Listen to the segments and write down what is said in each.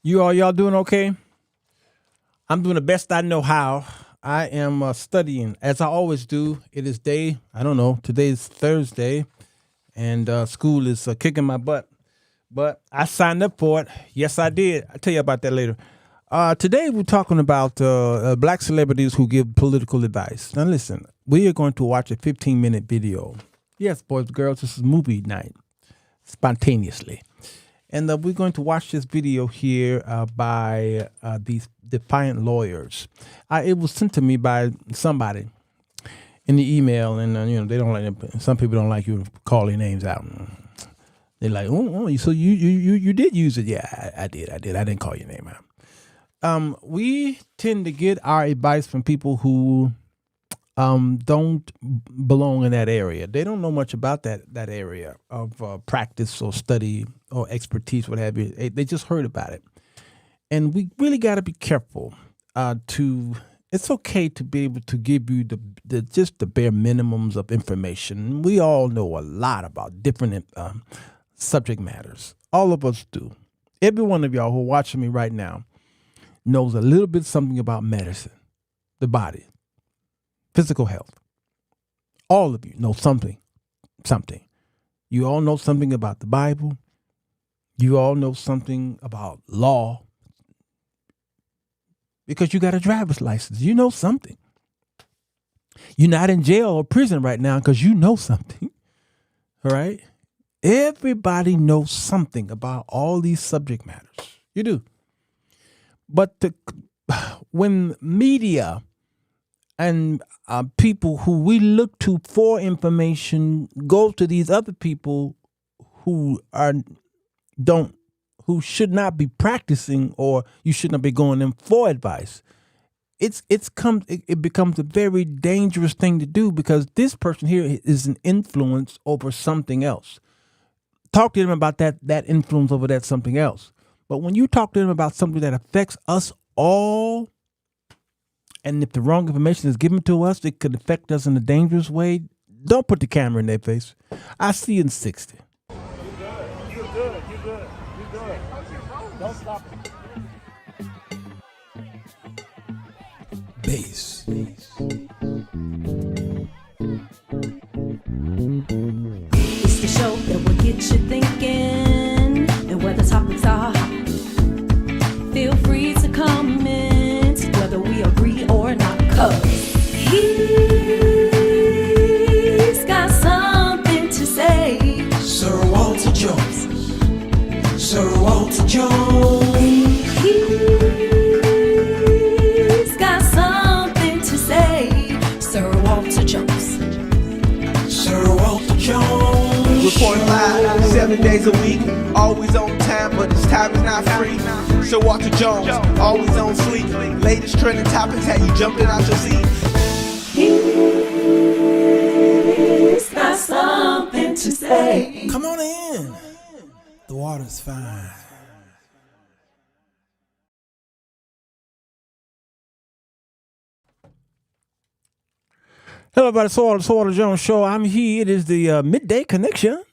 Y'all doing okay? I'm doing the best I know how. I am studying as I always do. It is I don't know, today's Thursday, and school is kicking my butt. But I signed up for it. Yes, I did. I'll tell you about that later. Today we're talking about black celebrities who give political advice. Now listen, we are going to watch a 15-minute video. Yes, boys and girls, this is movie night, spontaneously. And we're going to watch this video here by these defiant lawyers. It was sent to me by somebody in the email, and they don't like. Some people don't like you to call their names out. They're like, so you did use it? Yeah, I did. I didn't call your name out. We tend to get our advice from people who don't belong in that area. They don't know much about that area of practice or study or expertise, what have you. They just heard about it. And we really got to be careful it's okay to be able to give you just the bare minimums of information. We all know a lot about different subject matters. All of us do. Every one of y'all who are watching me right now knows a little bit something about medicine, the body, physical health. All of you know something. You all know something about the Bible. You all know something about law. Because you got a driver's license. You know something. You're not in jail or prison right now because you know something. All right? Everybody knows something about all these subject matters. You do. But when media and people who we look to for information go to these other people who should not be practicing, or you should not be going in for advice, it becomes a very dangerous thing to do, because this person here is an influence over something else. Talk to them about that influence over that something else. But when you talk to them about something that affects us all, and if the wrong information is given to us, it could affect us in a dangerous way, don't put the camera in their face. I see you in 60. You're good. Don't stop it. Bass. It's the show that will get you thinking, and where the topics are hot. Feel free to comment whether we agree or not, 'cause he's got something to say. Sirwalterj. He's got something to say. Sirwalterj. Report live 7 days a week, always on time, but his time is not free. Sirwalterj, always on sleep. Latest trending topics had you jumping out your seat. He's got something to say. Come on in. The water's fine. Hello, everybody. Sirwalterj Show. I'm here. It is the midday connection,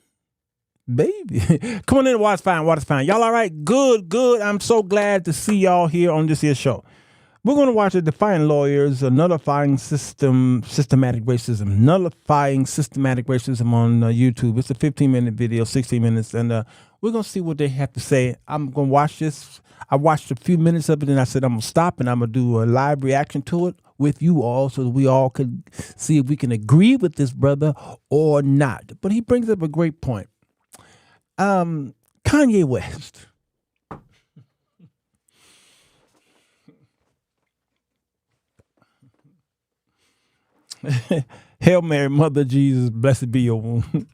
baby. Come on in. Water's fine. Y'all all right? Good. I'm so glad to see y'all here on this here show. We're going to watch the Defiant Lawyers, nullifying systematic racism. Nullifying systematic racism on YouTube. It's a 15-minute video, 16 minutes, and we're going to see what they have to say. I'm going to watch this. I watched a few minutes of it, and I said I'm going to stop, and I'm going to do a live reaction to it with you all, so that we all could see if we can agree with this brother or not. But he brings up a great point. Kanye West. Hail Mary, Mother Jesus, blessed be your womb.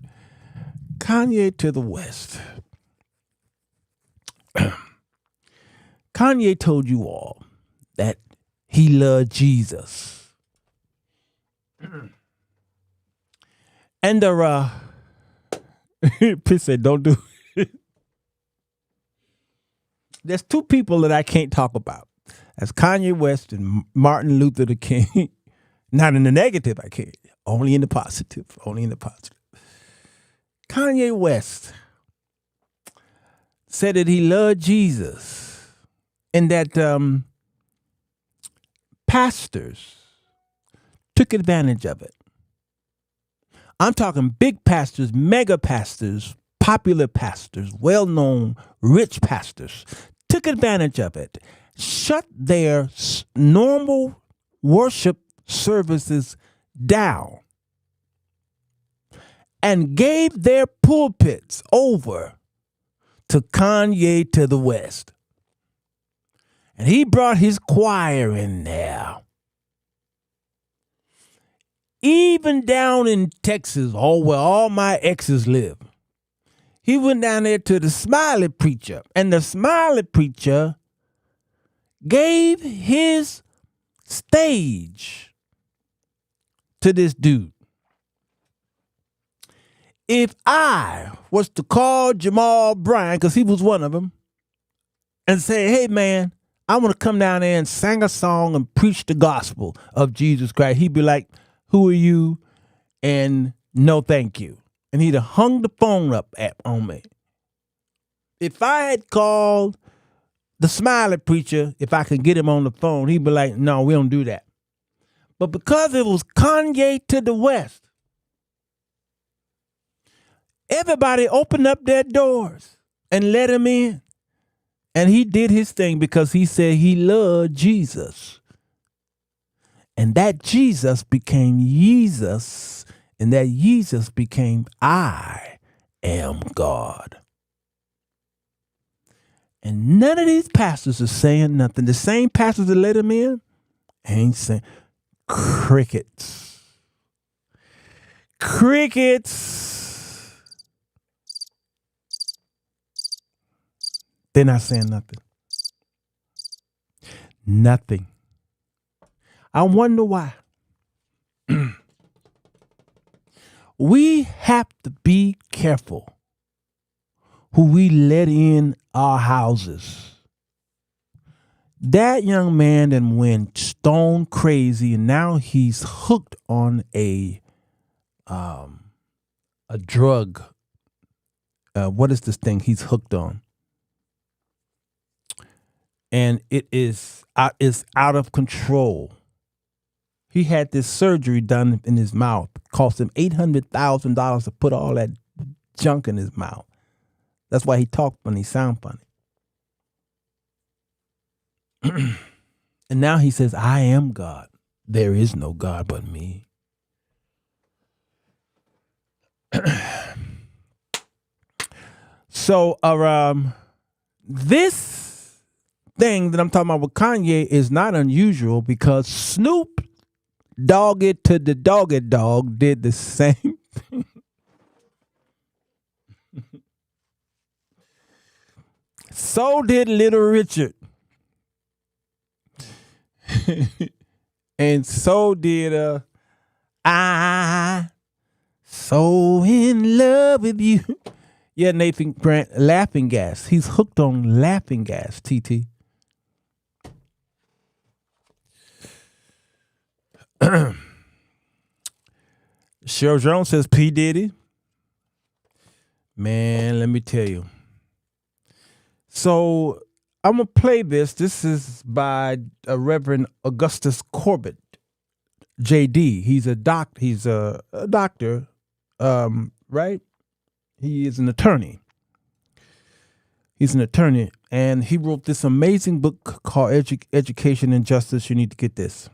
Kanye to the West. Kanye told you all that he loved Jesus. And Pitt said, don't do it. There's two people that I can't talk about. That's Kanye West and Martin Luther the King. Not in the negative, I can't. Only in the positive. Kanye West said that he loved Jesus. and that pastors took advantage of it. I'm talking big pastors, mega pastors, popular pastors, well-known, rich pastors, took advantage of it, shut their normal worship services down, and gave their pulpits over to Kanye to the West. And he brought his choir in there. Even down in Texas, where all my exes live, he went down there to the Smiley Preacher, and the Smiley Preacher gave his stage to this dude. If I was to call Jamal Bryant, because he was one of them, and say, hey, man, I want to come down there and sing a song and preach the gospel of Jesus Christ, he'd be like, who are you? And no, thank you. And he'd have hung the phone up on me. If I had called the Smiley Preacher, if I could get him on the phone, he'd be like, no, we don't do that. But because it was Kanye to the West, everybody opened up their doors and let him in. And he did his thing because he said he loved Jesus. And that Jesus became Jesus, and that Jesus became I am God. And none of these pastors are saying nothing. The same pastors that let him in ain't saying crickets. Crickets. They're not saying nothing. Nothing. I wonder why. We have to be careful who we let in our houses. That young man then went stone crazy, and now he's hooked on a drug. What is this thing he's hooked on? And it is out of control. He had this surgery done in his mouth. Cost him $800,000 to put all that junk in his mouth. That's why he talked funny, sound funny. And now he says, I am God. There is no God but me. So this thing that I'm talking about with Kanye is not unusual because Snoop Dogg to the Doggy Dog did the same thing. So did Little Richard. And so did I so in love with you. Yeah, Nathan Grant, laughing gas. He's hooked on laughing gas, TT. Cheryl Jones says P. Diddy. Man, let me tell you. So I'm going to play this. This is by Reverend Augustus Corbett, JD. He's a doctor, right? He is an attorney. He's an attorney, and he wrote this amazing book called Education and Justice. You need to get this.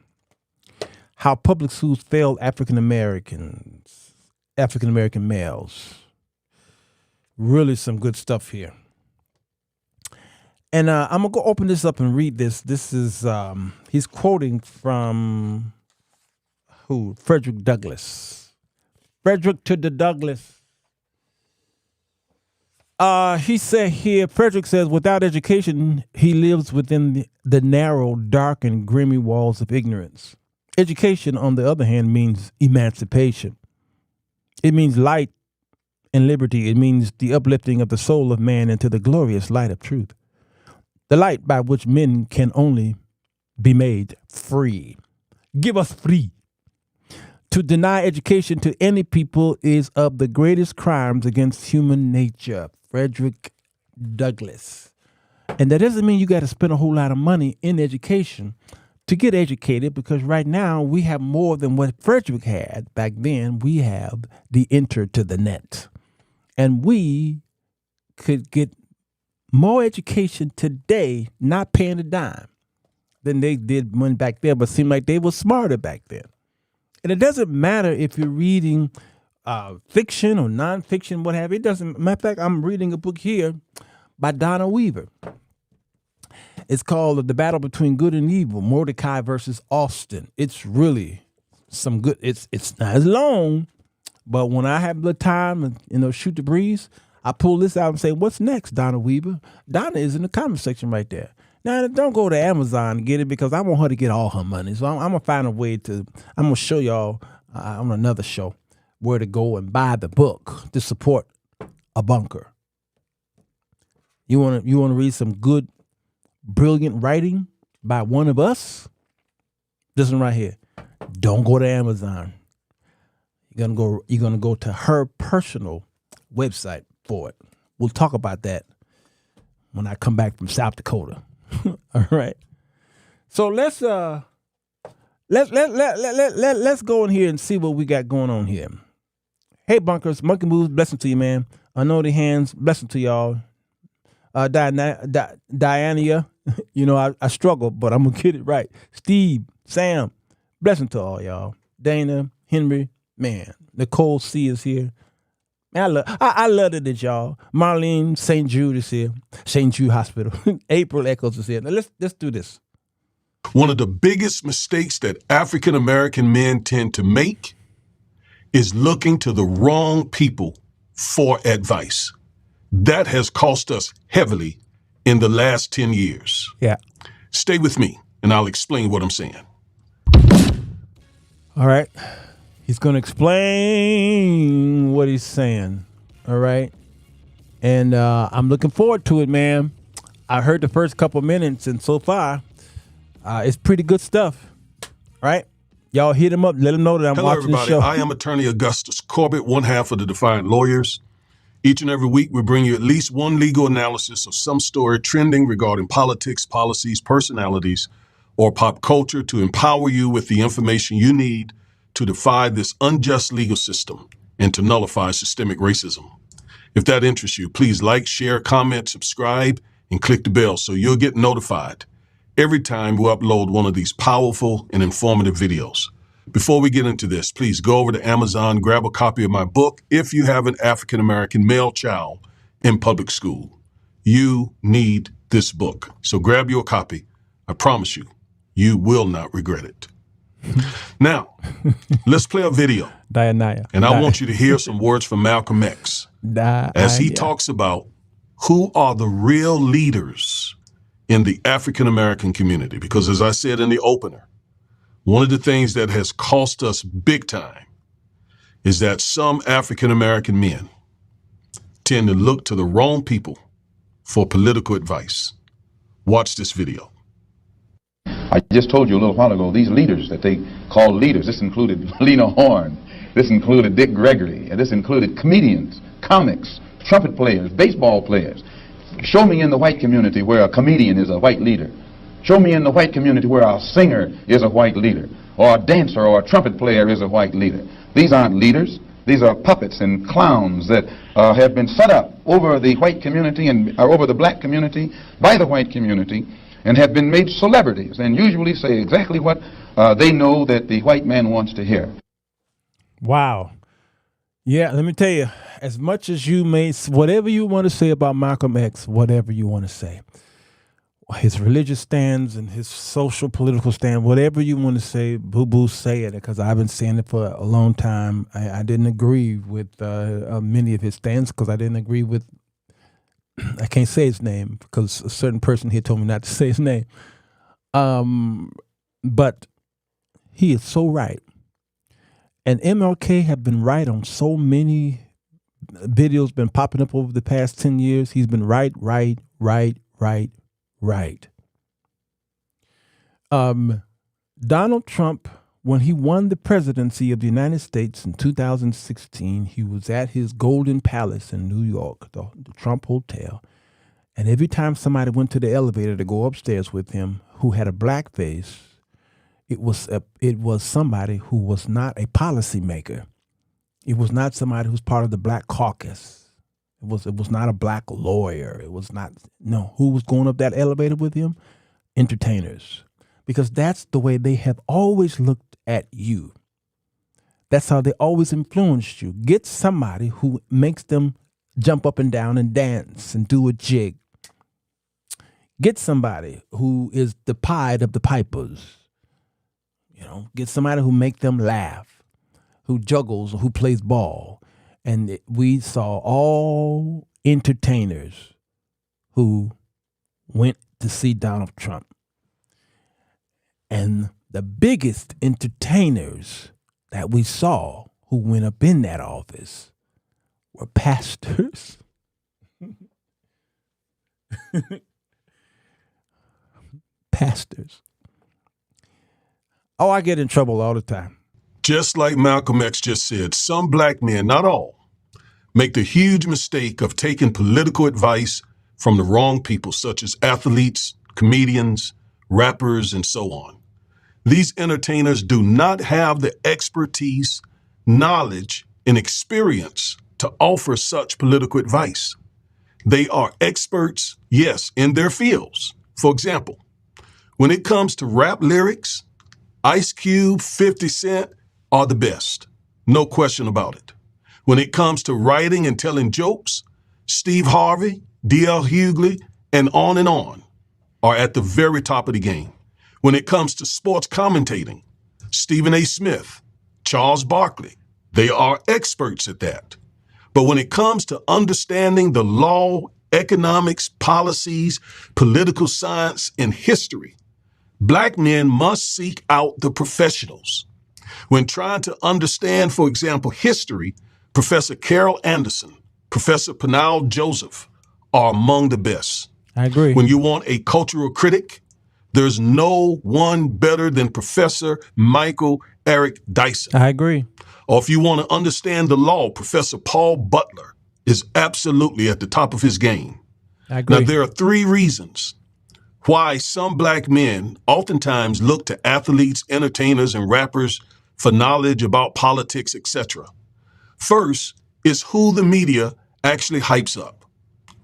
How public schools fail African American males. Really some good stuff here. And I'm going to go open this up and read this. This is, he's quoting from who? Frederick Douglass. Frederick to the Douglass. He said here, Frederick says, without education, he lives within the narrow, dark, and grimy walls of ignorance. Education, on the other hand, means emancipation. It means light and liberty. It means the uplifting of the soul of man into the glorious light of truth. The light by which men can only be made free. Give us free. To deny education to any people is of the greatest crimes against human nature. Frederick Douglass. And that doesn't mean you got to spend a whole lot of money in education to get educated, because right now we have more than what Frederick had back then. We have the enter to the net. And we could get more education today, not paying a dime, than they did when back then, but seemed like they were smarter back then. And it doesn't matter if you're reading fiction or nonfiction, what have you. It doesn't matter of fact, I'm reading a book here by Donna Weaver. It's called The Battle Between Good and Evil, Mordecai versus Austin. It's really some good. It's not as long, but when I have the time and shoot the breeze, I pull this out and say, "What's next, Donna Weaver?" Donna is in the comment section right there. Now, don't go to Amazon and get it, because I want her to get all her money. So I'm gonna find a way to. I'm gonna show y'all on another show where to go and buy the book to support a bunker. You wanna read some good, brilliant writing by one of us? This one right here. Don't go to Amazon. You're gonna go to her personal website for it. We'll talk about that when I come back from South Dakota. All right. So let's go in here and see what we got going on here. Hey bunkers, monkey moves, blessing to you, man. Unholy hands, blessing to y'all. Diana, I struggle, but I'm gonna get it right. Steve, Sam, blessing to all y'all. Dana, Henry, man. Nicole C is here. Man, I love it, y'all. Marlene, St. Jude is here. St. Jude Hospital. April Echoes is here. Now let's do this. One of the biggest mistakes that African American men tend to make is looking to the wrong people for advice. That has cost us heavily in the last 10 years. Yeah. Stay with me, and I'll explain what I'm saying. All right. He's going to explain what he's saying. All right. And I'm looking forward to it, man. I heard the first couple minutes, and so far, it's pretty good stuff. Right? Y'all hit him up. Let him know that I'm watching the show. I am Attorney Augustus Corbett, one half of the Defiant Lawyers. Each and every week, we bring you at least one legal analysis of some story trending regarding politics, policies, personalities, or pop culture to empower you with the information you need to defy this unjust legal system and to nullify systemic racism. If that interests you, please like, share, comment, subscribe, and click the bell so you'll get notified every time we upload one of these powerful and informative videos. Before we get into this, please go over to Amazon, grab a copy of my book if you have an African-American male child in public school. You need this book. So grab your copy. I promise you, you will not regret it. Now, let's play a video. And I want you to hear some words from Malcolm X as he talks about who are the real leaders in the African-American community. Because as I said in the opener, one of the things that has cost us big time is that some African-American men tend to look to the wrong people for political advice. Watch this video. I just told you a little while ago, these leaders that they call leaders, this included Lena Horne, this included Dick Gregory, and this included comedians, comics, trumpet players, baseball players. Show me in the white community where a comedian is a white leader. Show me in the white community where a singer is a white leader, or a dancer or a trumpet player is a white leader. These aren't leaders. These are puppets and clowns that have been set up over the white community and over the black community by the white community, and have been made celebrities and usually say exactly what they know that the white man wants to hear. Wow. Yeah, let me tell you, as much as you may, whatever you want to say about Malcolm X, whatever you want to say, his religious stands and his social political stand, whatever you want to say, boo-boo, say it, because I've been saying it for a long time. I didn't agree with many of his stands because I didn't agree with, I can't say his name because a certain person here told me not to say his name. But he is so right. And MLK have been right on so many videos been popping up over the past 10 years. He's been right. Donald Trump, when he won the presidency of the United States in 2016, he was at his Golden Palace in New York, the Trump Hotel, And every time somebody went to the elevator to go upstairs with him who had a black face, it was somebody who was not a policymaker. It was not somebody who's part of the black caucus. It was not a black lawyer. It was not, no. Who was going up that elevator with him? Entertainers. Because that's the way they have always looked at you. That's how they always influenced you. Get somebody who makes them jump up and down and dance and do a jig. Get somebody who is the Pied of the Pipers. Get somebody who make them laugh, who juggles, who plays ball. And we saw all entertainers who went to see Donald Trump. And the biggest entertainers that we saw who went up in that office were pastors. Pastors. Oh, I get in trouble all the time. Just like Malcolm X just said, some black men, not all, make the huge mistake of taking political advice from the wrong people, such as athletes, comedians, rappers, and so on. These entertainers do not have the expertise, knowledge, and experience to offer such political advice. They are experts, yes, in their fields. For example, when it comes to rap lyrics, Ice Cube, 50 Cent are the best. No question about it. When it comes to writing and telling jokes, Steve Harvey, D.L. Hughley, and on are at the very top of the game. When it comes to sports commentating, Stephen A. Smith, Charles Barkley, they are experts at that. But when it comes to understanding the law, economics, policies, political science, and history, black men must seek out the professionals. When trying to understand, for example, history, Professor Carol Anderson, Professor Panal Joseph are among the best. I agree. When you want a cultural critic, there's no one better than Professor Michael Eric Dyson. I agree. Or if you want to understand the law, Professor Paul Butler is absolutely at the top of his game. I agree. Now, there are 3 reasons why some black men oftentimes look to athletes, entertainers, and rappers for knowledge about politics, etc. First is who the media actually hypes up,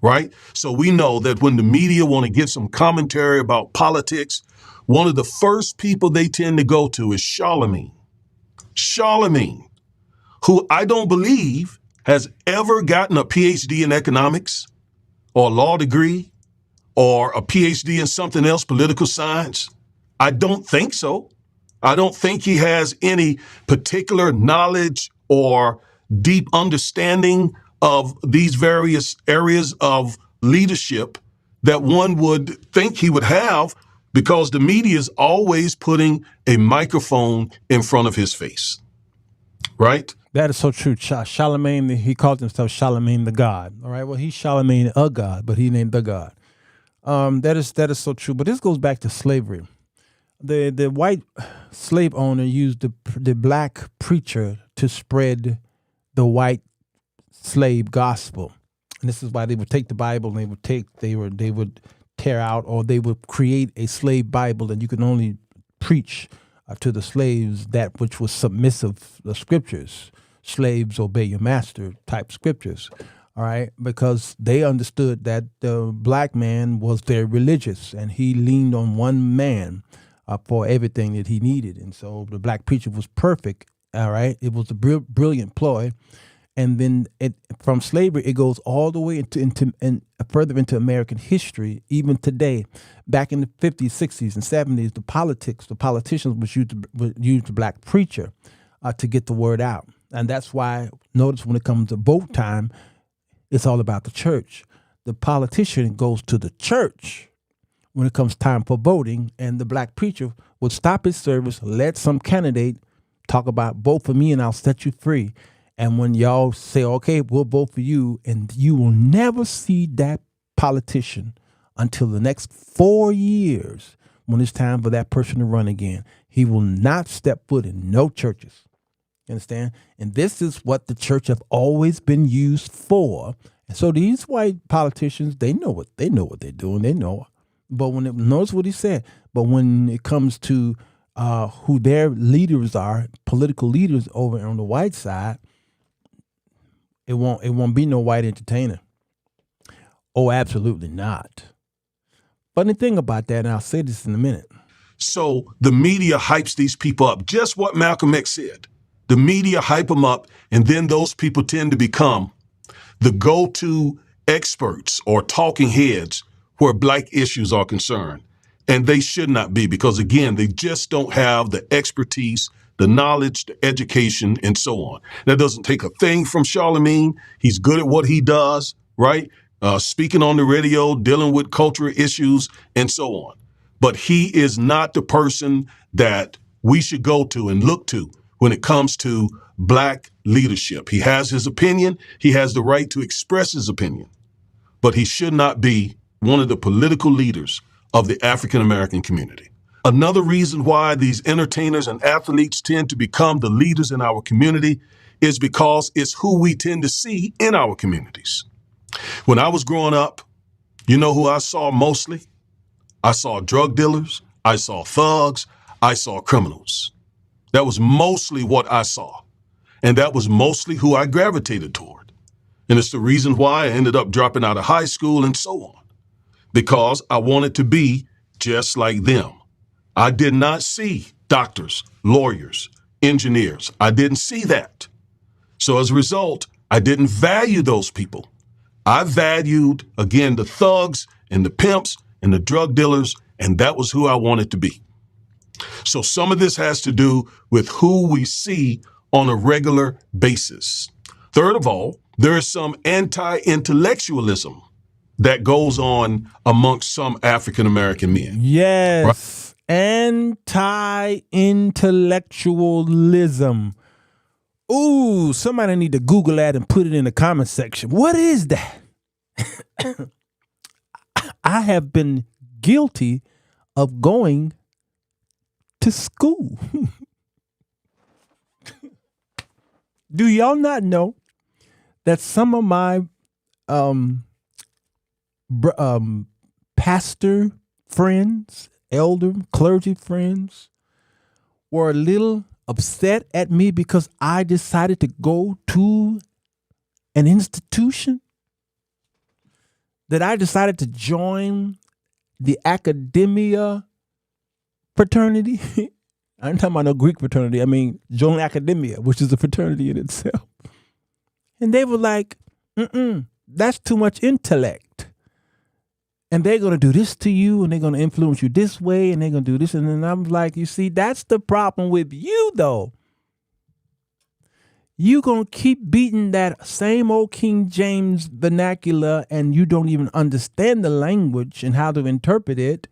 right? So we know that when the media want to give some commentary about politics, one of the first people they tend to go to is Charlemagne. Charlemagne, who I don't believe has ever gotten a PhD in economics or a law degree or a PhD in something else, political science. I don't think so. I don't think he has any particular knowledge or deep understanding of these various areas of leadership that one would think he would have, because the media is always putting a microphone in front of his face, right? That is so true. Charlemagne, he called himself Charlemagne the God. All right. Well, he's Charlemagne a God, but he named the God. That is so true. But this goes back to slavery. The white slave owner used the black preacher to spread the white slave gospel, and this is why they would take the Bible and they would tear out, or they would create a slave Bible, and you can only preach to the slaves that which was submissive, the scriptures. Slaves, obey your master type scriptures. All right, because they understood that the black man was very religious, and he leaned on one man for everything that he needed. And so the black preacher was perfect. All right, it was a brilliant ploy. And then from slavery, it goes all the way into further into American history, even today. Back in the 50s, 60s, and 70s, the politicians would use the black preacher to get the word out. And that's why, notice when it comes to vote time, it's all about the church. The politician goes to the church when it comes time for voting, and the black preacher would stop his service, let some candidate talk about vote for me and I'll set you free. And when y'all say, okay, we'll vote for you, and you will never see that politician until the next 4 years when it's time for that person to run again. He will not step foot in no churches. You understand? And this is what the church have always been used for. So these white politicians, they know what they're doing. They know. But notice what he said. But when it comes to who their leaders are, political leaders over on the white side, it won't be no white entertainer. Oh, absolutely not. Funny thing about that, and I'll say this in a minute. So the media hypes these people up. Just what Malcolm X said. The media hype them up, and then those people tend to become the go-to experts or talking heads where black issues are concerned. And they should not be, because again, they just don't have the expertise, the knowledge, the education, and so on. That doesn't take a thing from Charlemagne. He's good at what he does, right? Speaking on the radio, dealing with cultural issues, and so on. But he is not the person that we should go to and look to when it comes to black leadership. He has his opinion. He has the right to express his opinion, but he should not be one of the political leaders of the African American community. Another reason why these entertainers and athletes tend to become the leaders in our community is because it's who we tend to see in our communities. When I was growing up, you know who I saw mostly? I saw drug dealers, I saw thugs, I saw criminals. That was mostly what I saw. And that was mostly who I gravitated toward. And it's the reason why I ended up dropping out of high school and so on. Because I wanted to be just like them. I did not see doctors, lawyers, engineers. I didn't see that. So as a result, I didn't value those people. I valued, again, the thugs and the pimps and the drug dealers, and that was who I wanted to be. So some of this has to do with who we see on a regular basis. Third of all, there is some anti-intellectualism that goes on amongst some African-American men. Yes, right? Anti-intellectualism. Ooh, somebody need to Google that and put it in the comment section. What is that? I have been guilty of going to school. Do y'all not know that some of my pastor friends, elder, clergy friends were a little upset at me because I decided to go to an institution, that I decided to join the academia fraternity. I ain't talking about no Greek fraternity. I mean, join academia, which is a fraternity in itself. And they were like, that's too much intellect. And they're going to do this to you, and they're going to influence you this way, and they're going to do this. And then I'm like, you see, that's the problem with you, though. You're going to keep beating that same old King James vernacular, and you don't even understand the language and how to interpret it.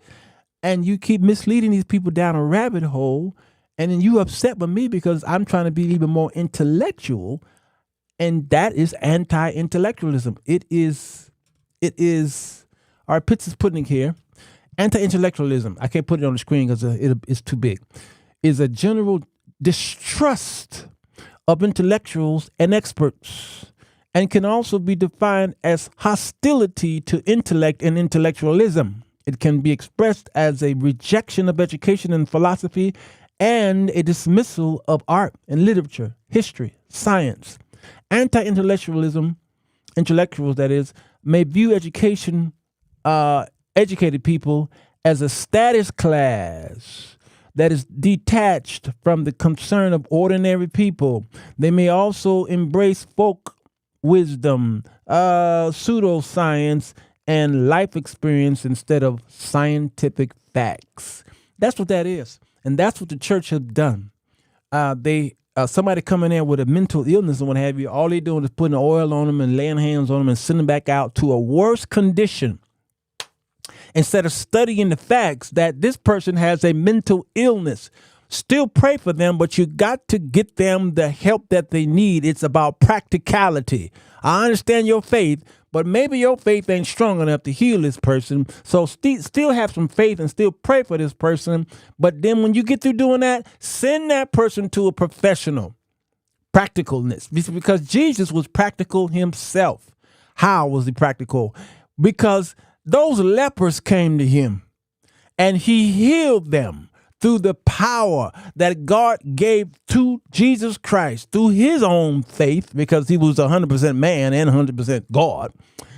And you keep misleading these people down a rabbit hole. And then you upset with me because I'm trying to be even more intellectual. And that is anti-intellectualism. It is, all right, Pitts is putting it here. Anti-intellectualism, I can't put it on the screen because it's too big, is a general distrust of intellectuals and experts, and can also be defined as hostility to intellect and intellectualism. It can be expressed as a rejection of education and philosophy and a dismissal of art and literature, history, science. Anti-intellectualism, intellectuals that is, may view educated people as a status class that is detached from the concern of ordinary people. They may also embrace folk wisdom, pseudoscience, and life experience instead of scientific facts. That's what that is. And that's what the church has done. Somebody coming in with a mental illness and what have you, all they doing is putting oil on them and laying hands on them and sending them back out to a worse condition, instead of studying the facts that this person has a mental illness. Still pray for them, but you got to get them the help that they need. It's about practicality. I understand your faith, but maybe your faith ain't strong enough to heal this person. So still have some faith and still pray for this person. But then when you get through doing that, send that person to a professional. Practicalness. Because Jesus was practical himself. How was he practical? Because those lepers came to him and he healed them through the power that God gave to Jesus Christ through his own faith, because he was 100% man and 100% God.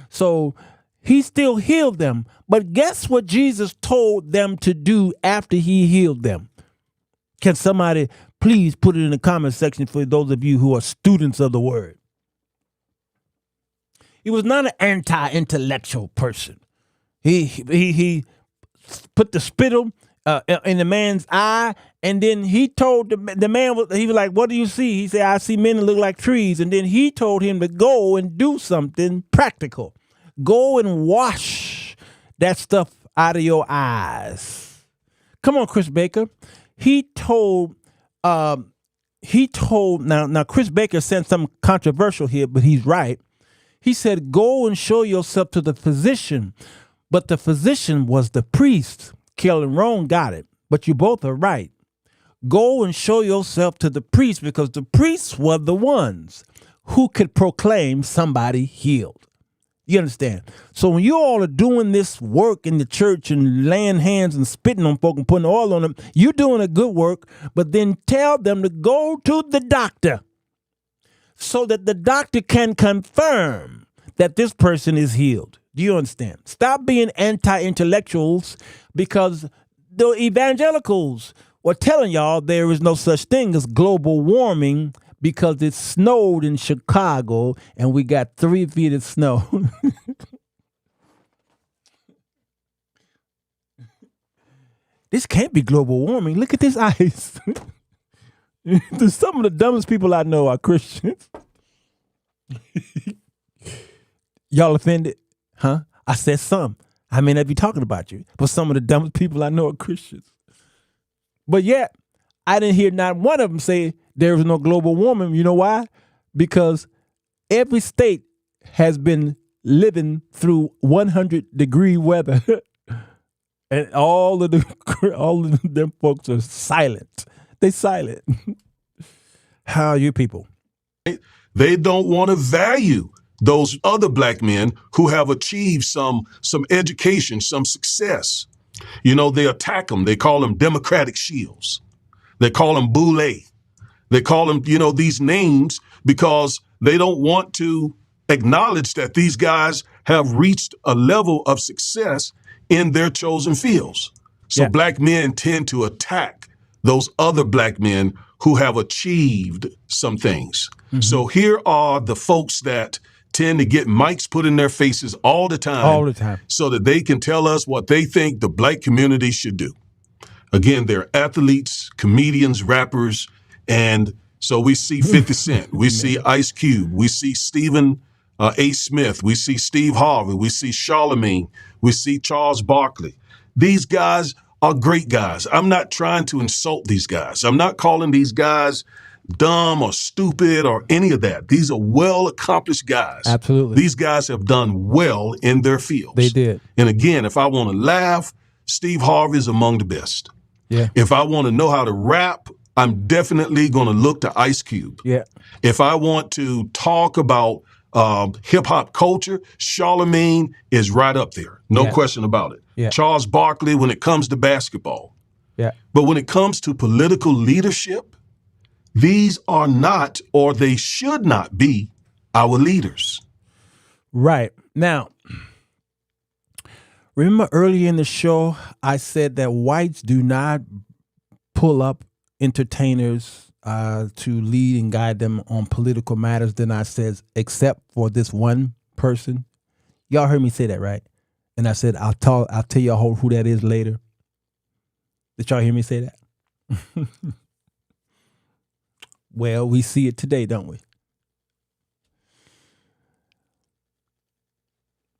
So he still healed them. But guess what Jesus told them to do after he healed them? Can somebody please put it in the comment section for those of you who are students of the word? He was not an anti-intellectual person. He put the spittle in the man's eye, and then he told the man, he was like, what do you see? He said, I see men that look like trees. And then he told him to go and do something practical. Go and wash that stuff out of your eyes. Come on, Chris Baker. He told now Chris Baker said something controversial here, but he's right. He said, go and show yourself to the physician. But the physician was the priest. Kellen Rohn got it. But you both are right. Go and show yourself to the priest, because the priests were the ones who could proclaim somebody healed. You understand? So when you all are doing this work in the church and laying hands and spitting on folk and putting oil on them, you're doing a good work, but then tell them to go to the doctor so that the doctor can confirm that this person is healed. Do you understand? Stop being anti-intellectuals, because the evangelicals were telling y'all there is no such thing as global warming because it snowed in Chicago and we got 3 feet of snow. This can't be global warming. Look at this ice. Some of the dumbest people I know are Christians. Y'all offended? Huh? I said some. I may not be talking about you, but some of the dumbest people I know are Christians. But yet, I didn't hear not one of them say there is no global warming. You know why? Because every state has been living through 100-degree weather. And all of them folks are silent. They silent. How are you people? They don't want to value those other black men who have achieved some education, some success. You know, they attack them. They call them Democratic shields. They call them boule. They call them, these names because they don't want to acknowledge that these guys have reached a level of success in their chosen fields. So black men tend to attack those other black men who have achieved some things. Mm-hmm. So here are the folks that tend to get mics put in their faces all the time so that they can tell us what they think the black community should do. Again, they're athletes, comedians, rappers, and so we see 50 Cent, we see Ice Cube, we see Stephen A. Smith, we see Steve Harvey, we see Charlemagne, we see Charles Barkley. These guys are great guys. I'm not trying to insult these guys. I'm not calling these guys dumb or stupid or any of that. These are well-accomplished guys. Absolutely. These guys have done well in their fields. They did. And again, if I want to laugh, Steve Harvey is among the best. Yeah. If I want to know how to rap, I'm definitely going to look to Ice Cube. Yeah. If I want to talk about hip-hop culture, Charlemagne is right up there. No question about it. Yeah. Charles Barkley when it comes to basketball. Yeah. But when it comes to political leadership, these are not, or they should not be, our leaders. Right. Now, remember earlier in the show, I said that whites do not pull up entertainers to lead and guide them on political matters. Then I said, except for this one person. Y'all heard me say that, right? And I said, I'll tell y'all who that is later. Did y'all hear me say that? Well, we see it today, don't we?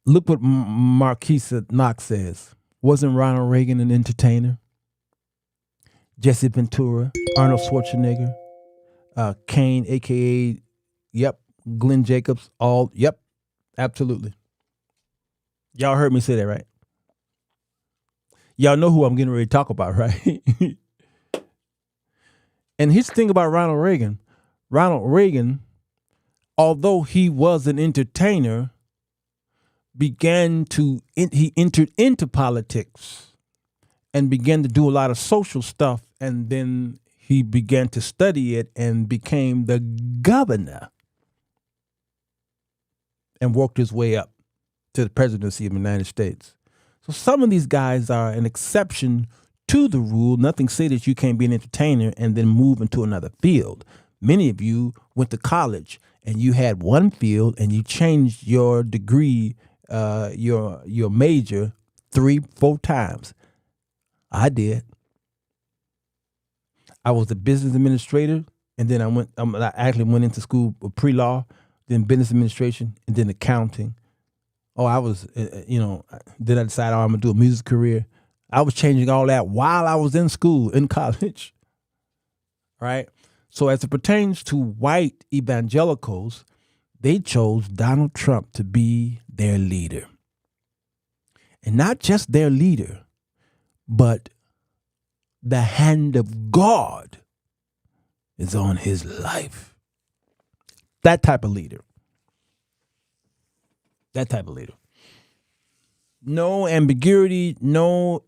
Look what Marquisa Knox says. Wasn't Ronald Reagan an entertainer? Jesse Ventura, Arnold Schwarzenegger, Kane, a.k.a. Glenn Jacobs, absolutely. Y'all heard me say that, right? Y'all know who I'm getting ready to talk about, right? And here's the thing about Ronald Reagan. Ronald Reagan, although he was an entertainer, he entered into politics and began to do a lot of social stuff, and then he began to study it and became the governor and worked his way up to the presidency of the United States. So some of these guys are an exception to the rule. Nothing say that you can't be an entertainer and then move into another field. Many of you went to college and you had one field and you changed your degree, your major 3-4 times. I did. I was a business administrator, and then I actually went into school for pre-law, then business administration, and then accounting. Oh, I was, then I decided, I'm going to do a music career. I was changing all that while I was in school, in college, right? So as it pertains to white evangelicals, they chose Donald Trump to be their leader. And not just their leader, but the hand of God is on his life. That type of leader. That type of leader. No ambiguity, no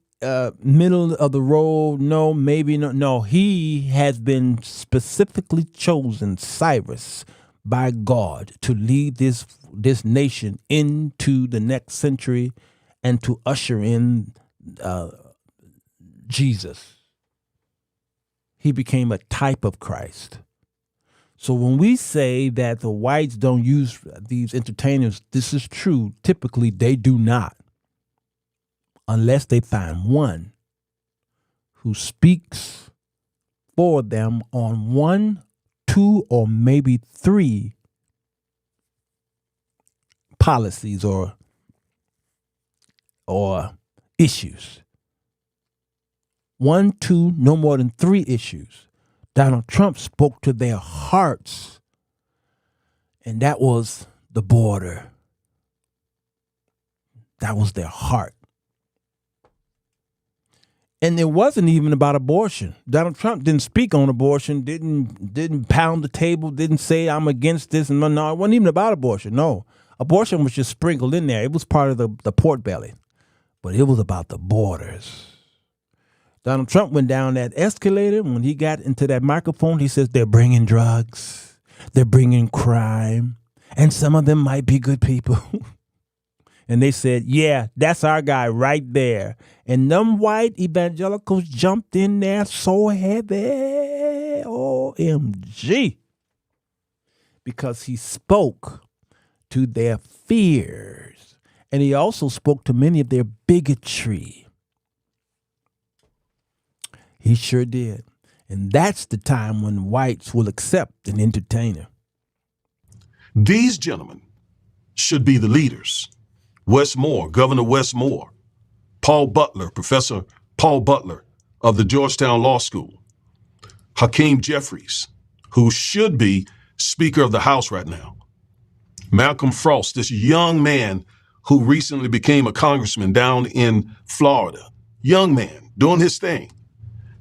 middle of the road, no, maybe, no. No, he has been specifically chosen, Cyrus, by God to lead this nation into the next century and to usher in Jesus. He became a type of Christ. So when we say that the whites don't use these entertainers, this is true. Typically, they do not. Unless they find one who speaks for them on 1, 2, or maybe 3 policies or issues. 1, 2, no more than 3 issues. Donald Trump spoke to their hearts, and that was the border. That was their heart. And it wasn't even about abortion. Donald Trump didn't speak on abortion, didn't pound the table, didn't say I'm against this. And no, it wasn't even about abortion. No, abortion was just sprinkled in there. It was part of the pork belly, but it was about the borders. Donald Trump went down that escalator. When he got into that microphone, he says they're bringing drugs, they're bringing crime, and some of them might be good people. And they said, yeah, that's our guy right there. And them white evangelicals jumped in there so heavy. OMG. Because he spoke to their fears. And he also spoke to many of their bigotry. He sure did. And that's the time when whites will accept an entertainer. These gentlemen should be the leaders. Wes Moore, Governor Wes Moore, Paul Butler, Professor Paul Butler of the Georgetown Law School, Hakeem Jeffries, who should be Speaker of the House right now, Malcolm Frost, this young man who recently became a congressman down in Florida, young man doing his thing.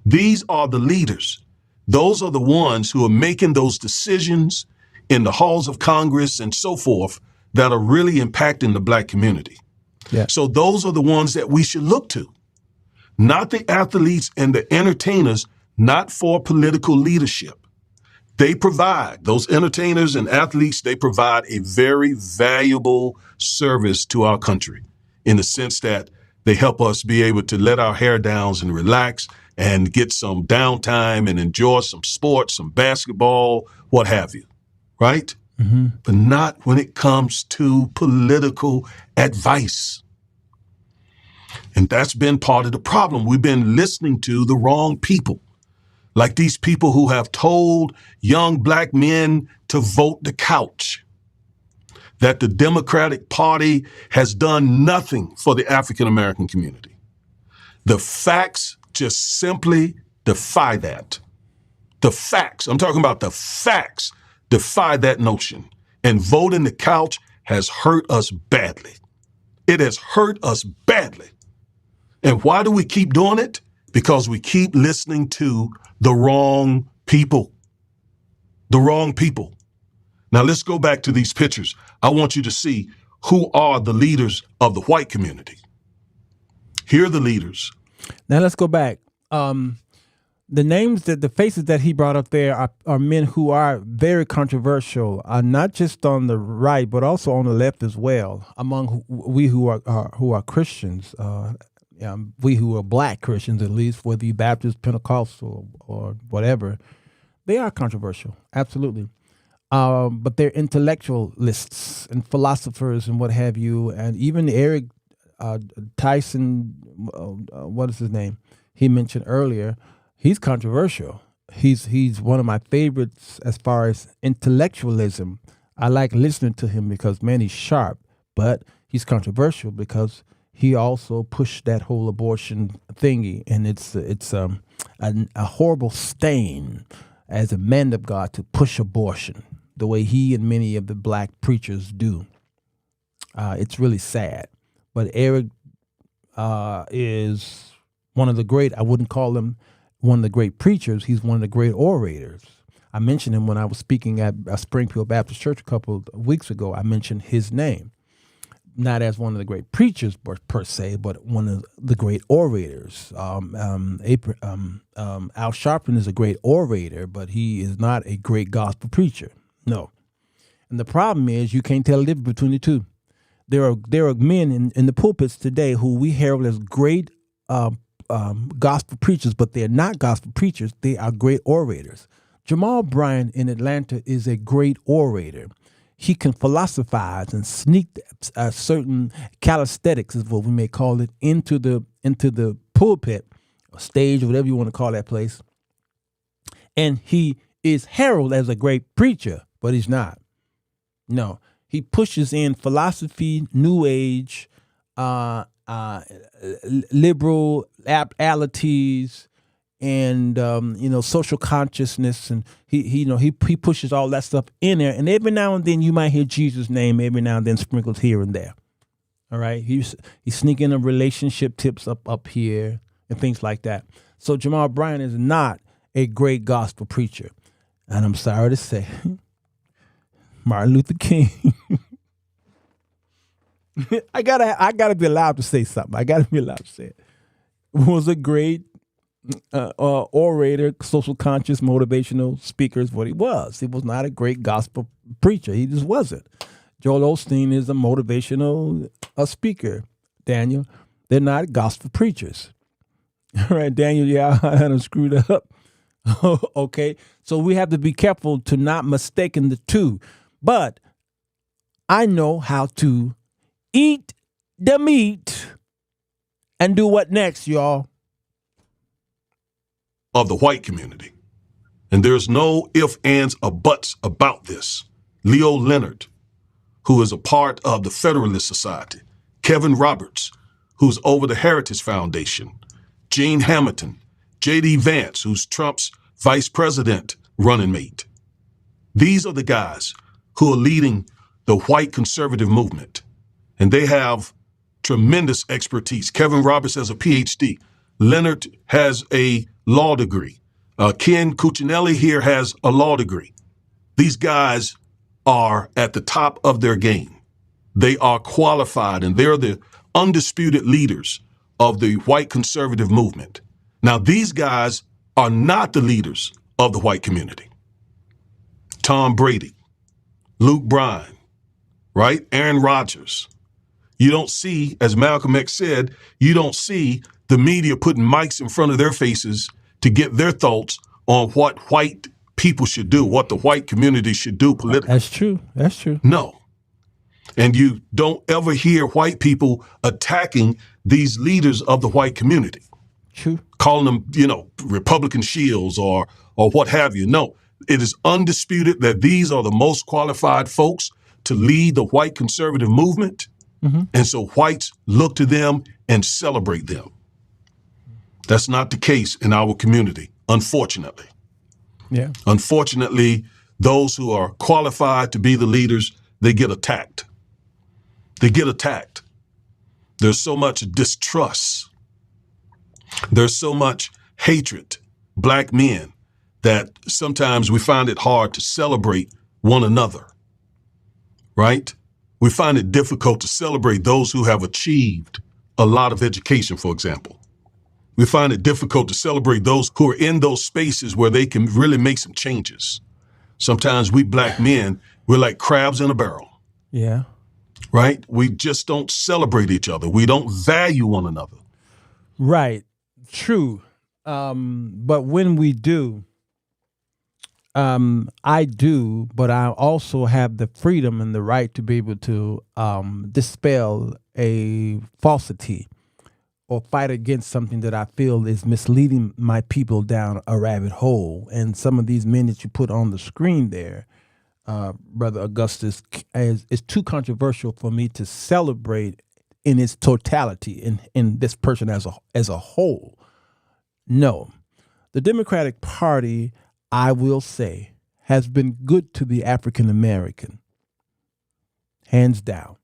These are the leaders. Those are the ones who are making those decisions in the halls of Congress and so forth that are really impacting the black community. Yeah. So those are the ones that we should look to, not the athletes and the entertainers, not for political leadership. They provide, those entertainers and athletes, they provide a very valuable service to our country in the sense that they help us be able to let our hair down and relax and get some downtime and enjoy some sports, some basketball, what have you, right? Mm-hmm. But not when it comes to political advice. And that's been part of the problem. We've been listening to the wrong people, like these people who have told young black men to vote the couch, that the Democratic Party has done nothing for the African American community. The facts just simply defy that. The facts, I'm talking about the facts, defy that notion. And voting the couch has hurt us badly. It has hurt us badly. And why do we keep doing it? Because we keep listening to the wrong people. The wrong people. Now let's go back to these pictures. I want you to see who are the leaders of the white community. Here are the leaders. Now let's go back. The names the faces that he brought up there are men who are very controversial, not just on the right, but also on the left as well. Among we who are Christians, we who are black Christians, at least, whether you Baptist, Pentecostal, or whatever, they are controversial, absolutely. But they're intellectualists and philosophers and what have you, and even Eric Tyson, what is his name? He mentioned earlier. He's controversial. He's one of my favorites as far as intellectualism. I like listening to him because, man, he's sharp, but he's controversial because he also pushed that whole abortion thingy, and it's a horrible stain as a man of God to push abortion the way he and many of the black preachers do. It's really sad. But Eric is one of the great, I wouldn't call him one of the great preachers. He's one of the great orators. I mentioned him when I was speaking at Springfield Baptist Church a couple of weeks ago. I mentioned his name, not as one of the great preachers per se, but one of the great orators. Al Sharpton is a great orator, but he is not a great gospel preacher. No. And the problem is you can't tell the difference between the two. There are men in the pulpits today who we herald as great gospel preachers, but they're not gospel preachers. They are great orators. Jamal Bryant in Atlanta is a great orator. He can philosophize and sneak certain calisthenics, is what we may call it, into the pulpit, or stage, or whatever you want to call that place. And he is heralded as a great preacher, but he's not. No, he pushes in philosophy, New Age, liberalities, and social consciousness, and he pushes all that stuff in there. And every now and then you might hear Jesus' name, every now and then sprinkled here and there. All right, he's sneaking a relationship tips up here and things like that. So Jamal Bryant is not a great gospel preacher, and I'm sorry to say, Martin Luther King. I gotta be allowed to say something. I gotta be allowed to say it. Was a great orator, social conscious, motivational speaker is what he was. He was not a great gospel preacher. He just wasn't. Joel Osteen is a motivational speaker. Daniel, they're not gospel preachers. All right, Daniel, yeah, I had him screwed up. Okay, so we have to be careful to not mistaken the two. But I know how to eat the meat and do what next, y'all? Of the white community. And there's no ifs, ands, or buts about this. Leo Leonard, who is a part of the Federalist Society. Kevin Roberts, who's over the Heritage Foundation. Gene Hamilton. J.D. Vance, who's Trump's vice president running mate. These are the guys who are leading the white conservative movement. And they have tremendous expertise. Kevin Roberts has a PhD. Leonard has a law degree. Ken Cuccinelli here has a law degree. These guys are at the top of their game. They are qualified, and they're the undisputed leaders of the white conservative movement. Now, these guys are not the leaders of the white community. Tom Brady, Luke Bryan, right? Aaron Rodgers. You don't see, as Malcolm X said, you don't see the media putting mics in front of their faces to get their thoughts on what white people should do, what the white community should do politically. That's true. That's true. No. And you don't ever hear white people attacking these leaders of the white community. True. Calling them, Republican shields or what have you. No, it is undisputed that these are the most qualified folks to lead the white conservative movement. Mm-hmm. And so whites look to them and celebrate them. That's not the case in our community, unfortunately. Yeah. Unfortunately, those who are qualified to be the leaders, they get attacked. They get attacked. There's so much distrust. There's so much hatred, black men, that sometimes we find it hard to celebrate one another, right? We find it difficult to celebrate those who have achieved a lot of education, for example. We find it difficult to celebrate those who are in those spaces where they can really make some changes. Sometimes we black men, we're like crabs in a barrel. Yeah. Right? We just don't celebrate each other. We don't value one another. Right. True. But when we do, I do, but I also have the freedom and the right to be able to dispel a falsity or fight against something that I feel is misleading my people down a rabbit hole. And some of these men that you put on the screen there, Brother Augustus, is too controversial for me to celebrate in its totality, in this person as a whole. No. The Democratic Party, I will say, has been good to the African American, hands down.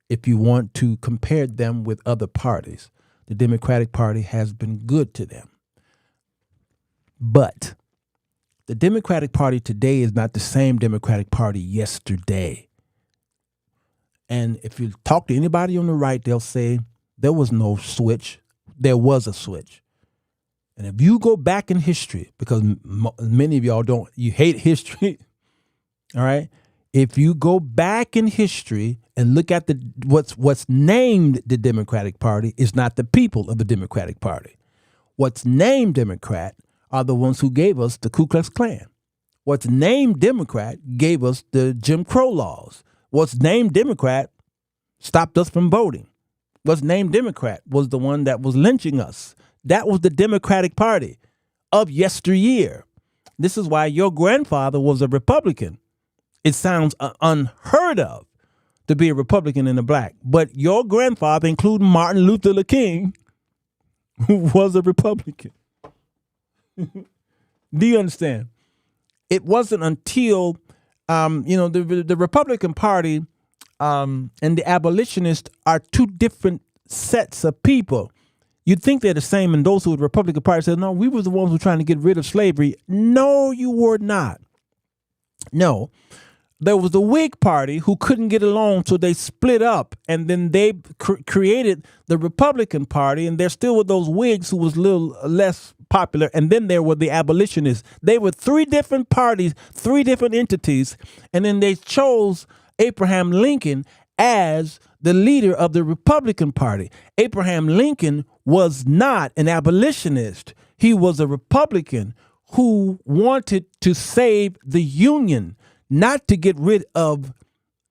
If you want to compare them with other parties, the Democratic Party has been good to them. But the Democratic Party today is not the same Democratic Party yesterday. And if you talk to anybody on the right, they'll say there was no switch. There was a switch. And if you go back in history, because many of y'all you hate history, all right? If you go back in history and look at what's named the Democratic Party is not the people of the Democratic Party. What's named Democrat are the ones who gave us the Ku Klux Klan. What's named Democrat gave us the Jim Crow laws. What's named Democrat stopped us from voting. What's named Democrat was the one that was lynching us. That was the Democratic Party of yesteryear. This is why your grandfather was a Republican. It sounds unheard of to be a Republican and a black, but your grandfather, including Martin Luther King, was a Republican. Do you understand? It wasn't until, the Republican Party and the abolitionists are two different sets of people. You'd think they're the same, and those who were the Republican Party said, no, we were the ones who were trying to get rid of slavery. No, you were not. No. There was the Whig Party who couldn't get along, so they split up, and then they created the Republican Party, and there still were those Whigs who was a little less popular, and then there were the abolitionists. They were three different parties, three different entities, and then they chose Abraham Lincoln as the leader of the Republican Party. Abraham Lincoln was not an abolitionist. He was a Republican who wanted to save the Union, not to get rid of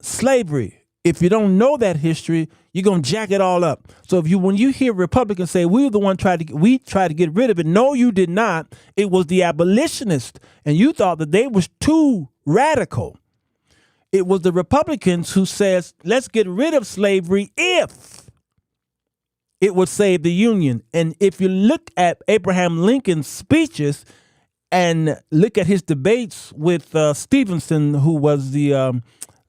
slavery. If you don't know that history, you're going to jack it all up. So when you hear Republicans say, we tried to get rid of it. No, you did not. It was the abolitionists. And you thought that they was too radical. It was the Republicans who says, let's get rid of slavery if it would save the Union. And if you look at Abraham Lincoln's speeches and look at his debates with Stevenson, who was the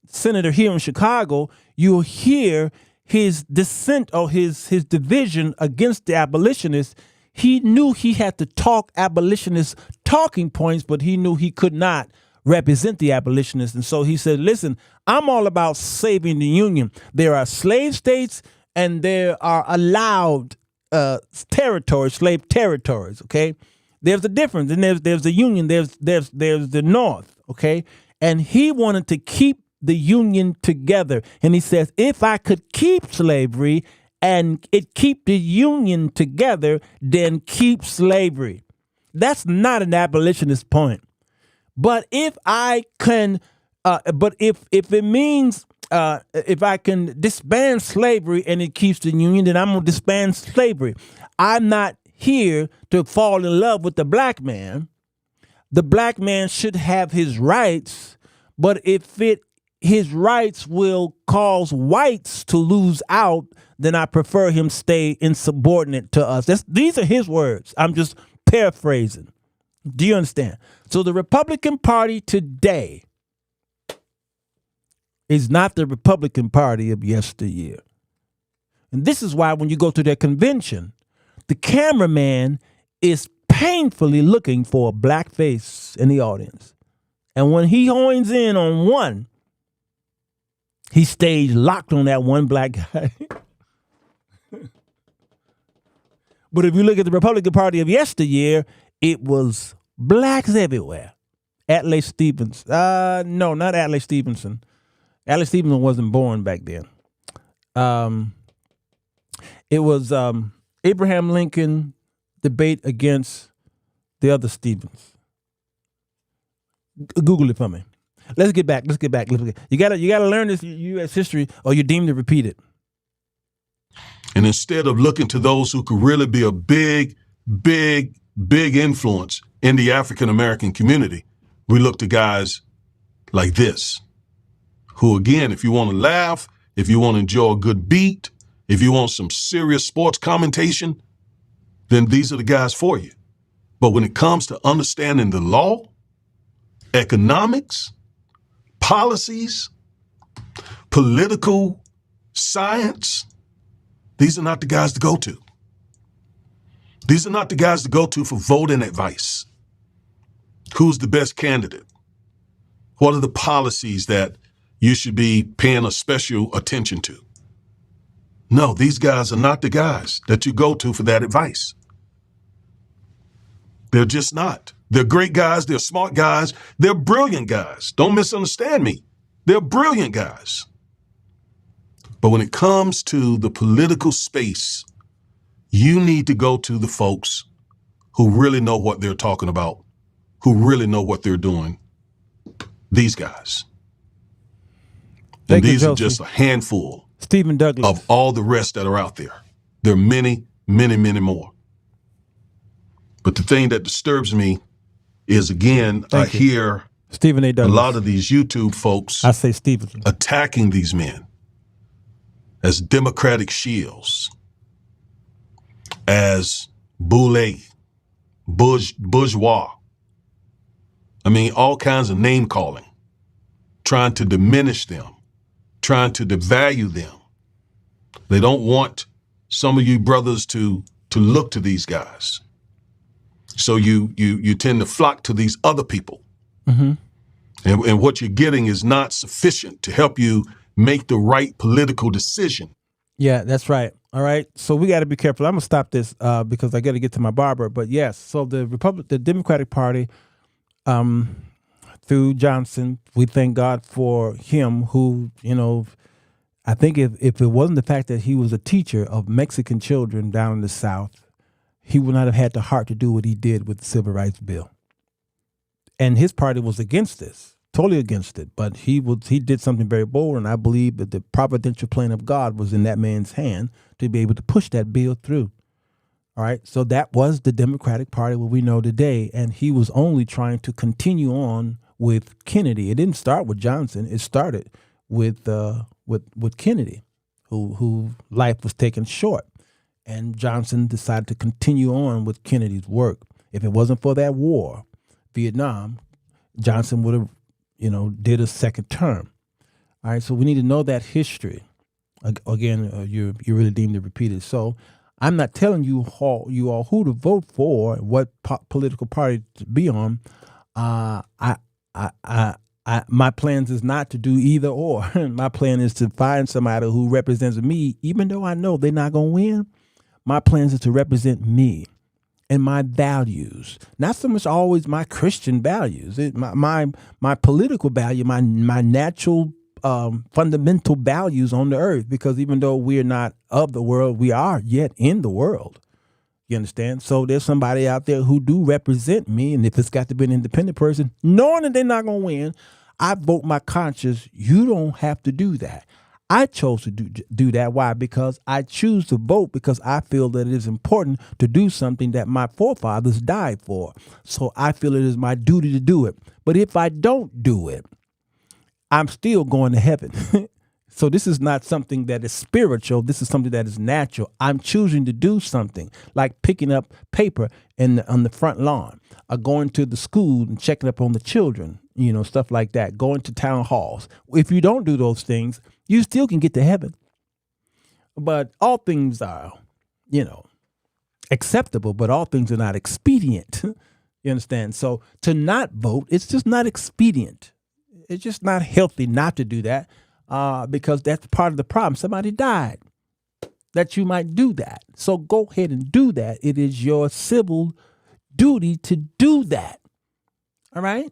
senator here in Chicago, you'll hear his dissent or his division against the abolitionists. He knew he had to talk abolitionist talking points, but he knew he could not represent the abolitionists. And so he said, listen, I'm all about saving the Union. There are slave states and there are allowed territories, slave territories, okay? There's a difference. And there's the Union, there's the North, okay? And he wanted to keep the Union together. And he says, if I could keep slavery and it keep the Union together, then keep slavery. That's not an abolitionist point. But if I can, if it means if I can disband slavery and it keeps the Union, then I'm gonna disband slavery. I'm not here to fall in love with the black man. The black man should have his rights, but if his rights will cause whites to lose out, then I prefer him stay insubordinate to us. These are his words. I'm just paraphrasing. Do you understand? So the Republican Party today is not the Republican Party of yesteryear. And this is why when you go to their convention, the cameraman is painfully looking for a black face in the audience. And when he hones in on one, He stayed locked on that one black guy. But if you look at the Republican Party of yesteryear, it was blacks everywhere. Adlai Stevens. No, not Adlai Stevenson. Adlai Stevenson wasn't born back then. It was Abraham Lincoln debate against the other Stevens. Google it for me. Let's get back. You gotta learn this U.S. history, or you're deemed to repeat it. And instead of looking to those who could really be a big influence in the African American community, we look to guys like this, who, again, if you want to laugh, if you want to enjoy a good beat, if you want some serious sports commentation, then these are the guys for you. But when it comes to understanding the law, economics, policies, political science, these are not the guys to go to. These are not the guys to go to for voting advice. Who's the best candidate? What are the policies that you should be paying a special attention to? No, these guys are not the guys that you go to for that advice. They're just not. They're great guys. They're smart guys. They're brilliant guys. Don't misunderstand me. They're brilliant guys. But when it comes to the political space, you need to go to the folks who really know what they're talking about, who really know what they're doing. These guys. And these are just a handful Stephen Douglas of all the rest that are out there. There are many, many, many more. But the thing that disturbs me is, again, I hear Stephen A. Douglas. A lot of these YouTube folks I say Stevenson. attacking these men as Democratic shields, as bourgeois. I mean, all kinds of name calling, trying to diminish them, trying to devalue them. They don't want some of you brothers to look to these guys. So you tend to flock to these other people. Mm-hmm. And what you're getting is not sufficient to help you make the right political decision. Yeah, that's right. All right. So we got to be careful. I'm going to stop this because I got to get to my barber. But yes, so the Democratic Party, through Johnson, we thank God for him who, I think if it wasn't the fact that he was a teacher of Mexican children down in the South, he would not have had the heart to do what he did with the Civil Rights Bill. And his party was against this, totally against it. But he did something very bold, and I believe that the providential plan of God was in that man's hand to be able to push that bill through. All right, so that was the Democratic Party, what we know today, and he was only trying to continue on with Kennedy. It didn't start with Johnson; it started with Kennedy, who life was taken short. And Johnson decided to continue on with Kennedy's work. If it wasn't for that war, Vietnam, Johnson would have, did a second term. All right, so we need to know that history. Again, you're really deemed to repeat it. So I'm not telling you all who to vote for, what political party to be on. My plans is not to do either or. My plan is to find somebody who represents me, even though I know they're not going to win. My plans is to represent me and my values, not so much always my Christian values. My political value, my natural fundamental values on the earth. Because even though we're not of the world, we are yet in the world. You understand? So there's somebody out there who do represent me, and if it's got to be an independent person, knowing that they're not going to win, I vote my conscience. You don't have to do that. I chose to do that. Why? Because I choose to vote because I feel that it is important to do something that my forefathers died for. So I feel it is my duty to do it. But if I don't do it, I'm still going to heaven. So this is not something that is spiritual. This is something that is natural. I'm choosing to do something like picking up paper on the front lawn, or going to the school and checking up on the children, stuff like that, going to town halls. If you don't do those things, you still can get to heaven. But all things are, acceptable, but all things are not expedient. You understand? So to not vote, it's just not expedient. It's just not healthy not to do that. because that's part of the problem. Somebody died that you might do that. So go ahead and do that. It is your civil duty to do that. All right?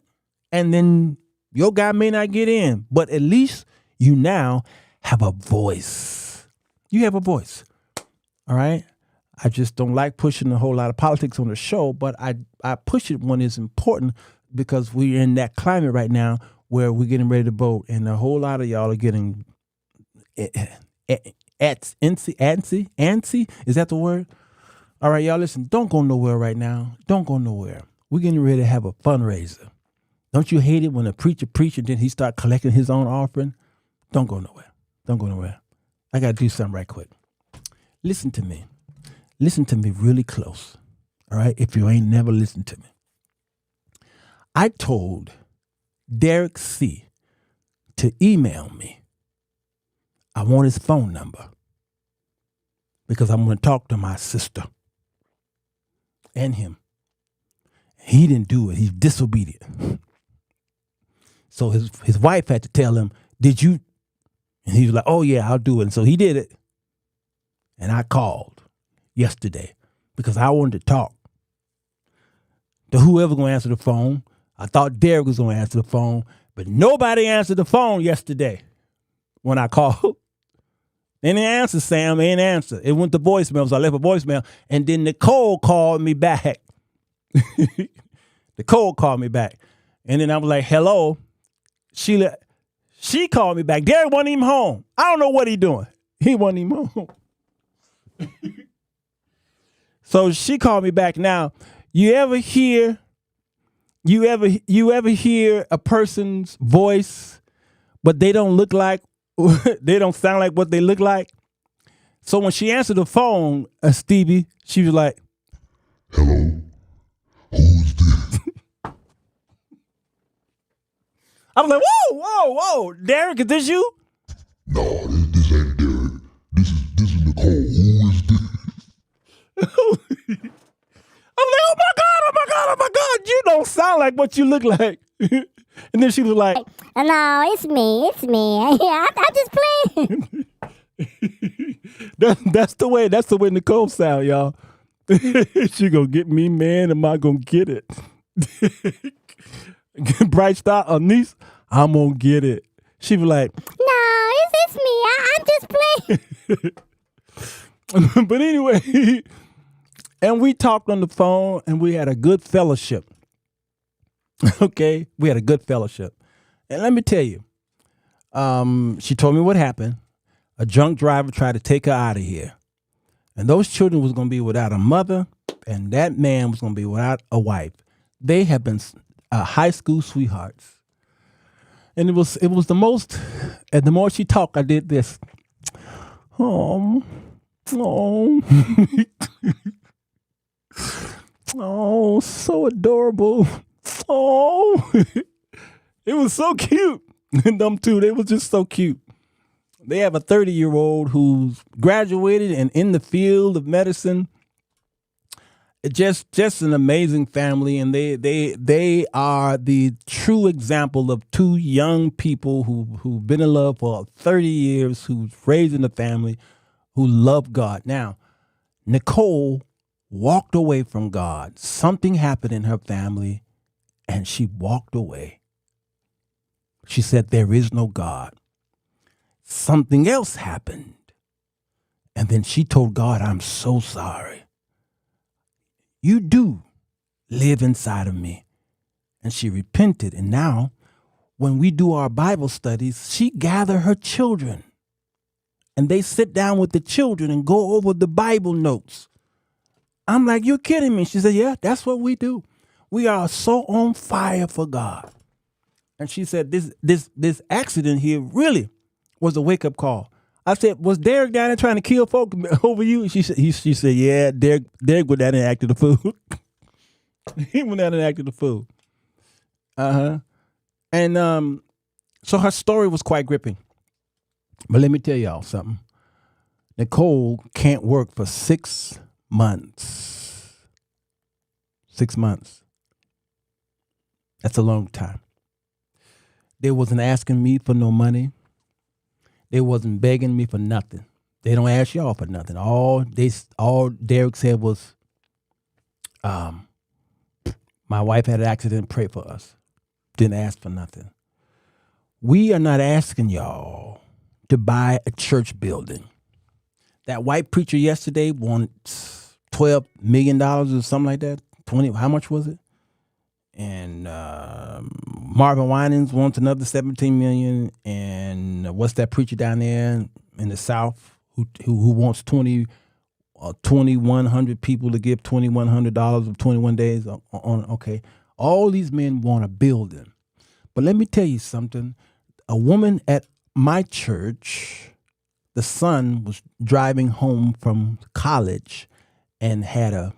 And then your guy may not get in, but at least you now have a voice. You have a voice. All right? I just don't like pushing a whole lot of politics on the show, but I push it when it's important because we're in that climate right now where we're getting ready to vote, and a whole lot of y'all are getting antsy. Is that the word? All right, y'all, listen, don't go nowhere right now. Don't go nowhere. We're getting ready to have a fundraiser. Don't you hate it when a preacher preaches and then he start collecting his own offering? Don't go nowhere. Don't go nowhere. I got to do something right quick. Listen to me. Listen to me really close. All right, if you ain't never listened to me. I told Derek C. to email me. I want his phone number because I'm going to talk to my sister and him. He didn't do it. He's disobedient. So his wife had to tell him, did you? And he was like, oh, yeah, I'll do it. And so he did it. And I called yesterday because I wanted to talk to whoever going to answer the phone. I thought Derek was going to answer the phone, but nobody answered the phone yesterday when I called. They didn't answer, Sam. They didn't answer. It went to voicemail, so I left a voicemail. And then Nicole called me back. Nicole called me back. And then I was like, hello. She called me back. Derek wasn't even home. I don't know what he doing. He wasn't even home. So she called me back. Now, you ever hear a person's voice, but they don't look like, they don't sound like what they look like? So when she answered the phone, Stevie, she was like, hello, who's this? I was like, whoa, Derek, is this you? No, this ain't Derek. This is Nicole. Who is this? I'm like, oh my God, you don't sound like what you look like. And then she was like, no, it's me. Yeah, I'm just playing. that's the way Nicole sound, y'all. She gonna get me, man. Am I gonna get it? Bright Star, Anise, I'm gonna get it. She was like, no, it's me. I'm just playing. But anyway, and we talked on the phone and we had a good fellowship. Okay, we had a good fellowship. And let me tell you, she told me what happened. A drunk driver tried to take her out of here. And those children was going to be without a mother, and that man was going to be without a wife. They have been high school sweethearts. And it was the most, and the more she talked, I did this. Oh, oh, so adorable. Oh, it was so cute. And them two, they was just so cute. They have a 30-year-old who's graduated and in the field of medicine. Just an amazing family, and they are the true example of two young people who've been in love for 30 years, who's raising a family, who love God. Now, Nicole walked away from God. Something happened in her family, and she walked away. She said, there is no God. Something else happened. And then she told God, I'm so sorry. You do live inside of me. And she repented. And now, when we do our Bible studies, she gathered her children. And they sit down with the children and go over the Bible notes. I'm like, you're kidding me. She said, yeah, that's what we do. We are so on fire for God. And she said, this accident here really was a wake-up call. I said, was Derek down there trying to kill folk over you? And she said, yeah, Derek went down there and acted a fool. He went down and acted a fool. Uh-huh. And so her story was quite gripping. But let me tell y'all something. Nicole can't work for 6 months. 6 months. That's a long time. They wasn't asking me for no money. It wasn't begging me for nothing. They don't ask y'all for nothing. All Derek said was, my wife had an accident, pray for us. Didn't ask for nothing. We are not asking y'all to buy a church building. That white preacher yesterday wanted $12 million or something like that. 20, how much was it? And Marvin Winans wants another 17 million. And what's that preacher down there in the South who wants 2,100 people to give $2,100 of 21 days on? Okay, all these men want a building, but let me tell you something. A woman at my church, the son was driving home from college and had a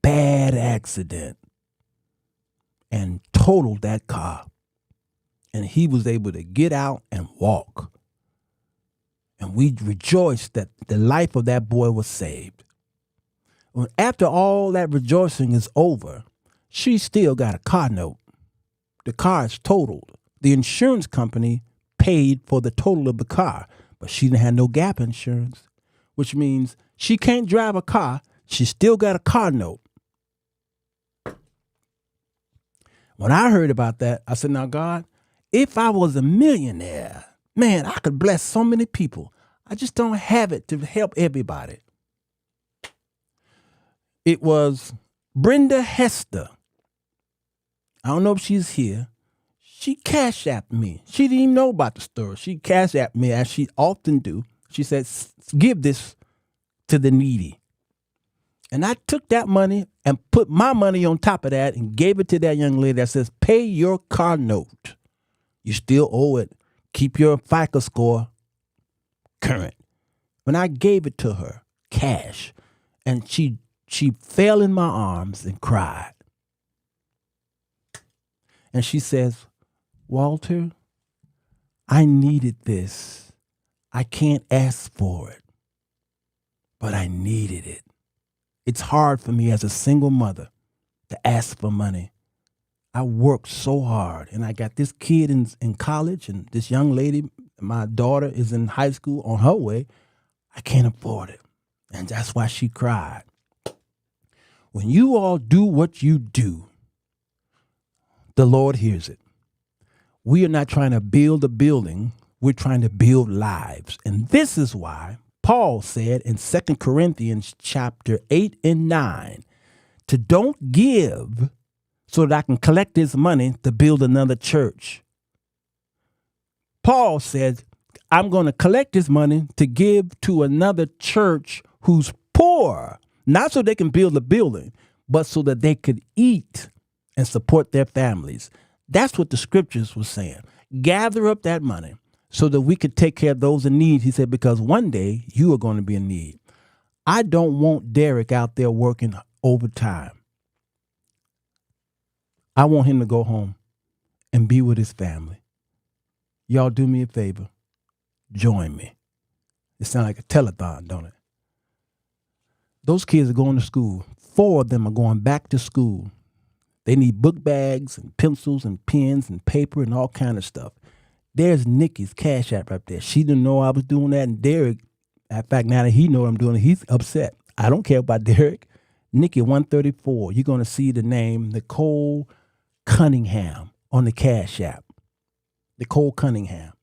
bad accident and totaled that car. And he was able to get out and walk. And we rejoiced that the life of that boy was saved. When after all that rejoicing is over, she still got a car note. The car is totaled. The insurance company paid for the total of the car, but she didn't have no gap insurance, which means she can't drive a car. She still got a car note. When I heard about that, I said, now, God, if I was a millionaire, man, I could bless so many people. I just don't have it to help everybody. It was Brenda Hester. I don't know if she's here. She CashApped me. She didn't even know about the story. She CashApped me, as she often do. She said, give this to the needy. And I took that money and put my money on top of that and gave it to that young lady that says, pay your car note. You still owe it. Keep your FICO score current. When I gave it to her, cash, and she fell in my arms and cried. And she says, Walter, I needed this. I can't ask for it, but I needed it. It's hard for me as a single mother to ask for money. I worked so hard, and I got this kid in college, and this young lady, my daughter, is in high school on her way. I can't afford it, and that's why she cried. When you all do what you do, the Lord hears it. We are not trying to build a building. We're trying to build lives. And this is why Paul said in 2 Corinthians chapter 8 and 9, to don't give so that I can collect this money to build another church. Paul said, I'm going to collect this money to give to another church who's poor, not so they can build a building, but so that they could eat and support their families. That's what the scriptures were saying. Gather up that money so that we could take care of those in need. He said, because one day you are going to be in need. I don't want Derek out there working overtime. I want him to go home and be with his family. Y'all do me a favor. Join me. It sounds like a telethon, don't it? Those kids are going to school. 4 of them are going back to school. They need book bags and pencils and pens and paper and all kind of stuff. There's Nikki's Cash App right there. She didn't know I was doing that. And Derek, in fact, now that he knows I'm doing it, he's upset. I don't care about Derek. Nikki 134. You're going to see the name Nicole Cunningham on the Cash App. Nicole Cunningham.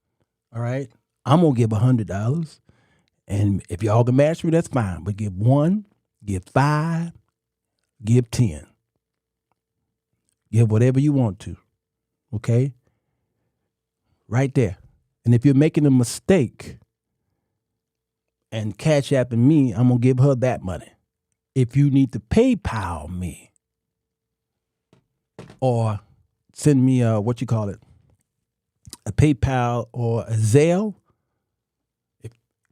All right? I'm going to give $100. And if y'all can match me, that's fine. But give 1, give 5, give 10. Give whatever you want to, okay? Right there. And if you're making a mistake and Cash Apping me, I'm going to give her that money. If you need to PayPal me or send me a PayPal or a Zelle,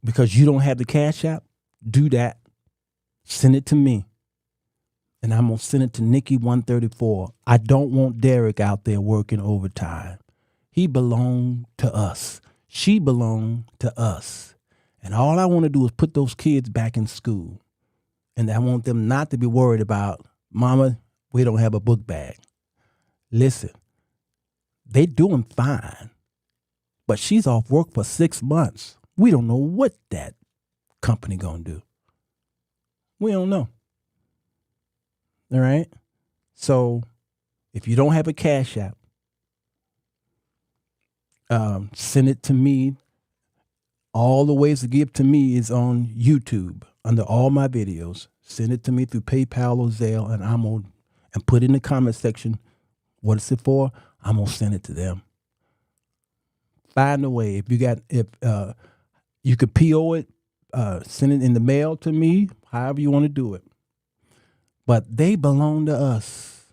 because you don't have the Cash App, do that. Send it to me. And I'm going to send it to Nikki 134. I don't want Derek out there working overtime. He belonged to us. She belonged to us. And all I want to do is put those kids back in school. And I want them not to be worried about, Mama, we don't have a book bag. Listen, they doing fine. But she's off work for 6 months. We don't know what that company gonna do. We don't know. All right? So if you don't have a Cash App, send it to me. All the ways to give to me is on YouTube under all my videos. Send it to me through PayPal or Zelle, and I'm gonna put in the comment section what is it for. I'm gonna send it to them. Find a way. If you could PO it, send it in the mail to me, however you want to do it. But they belong to us.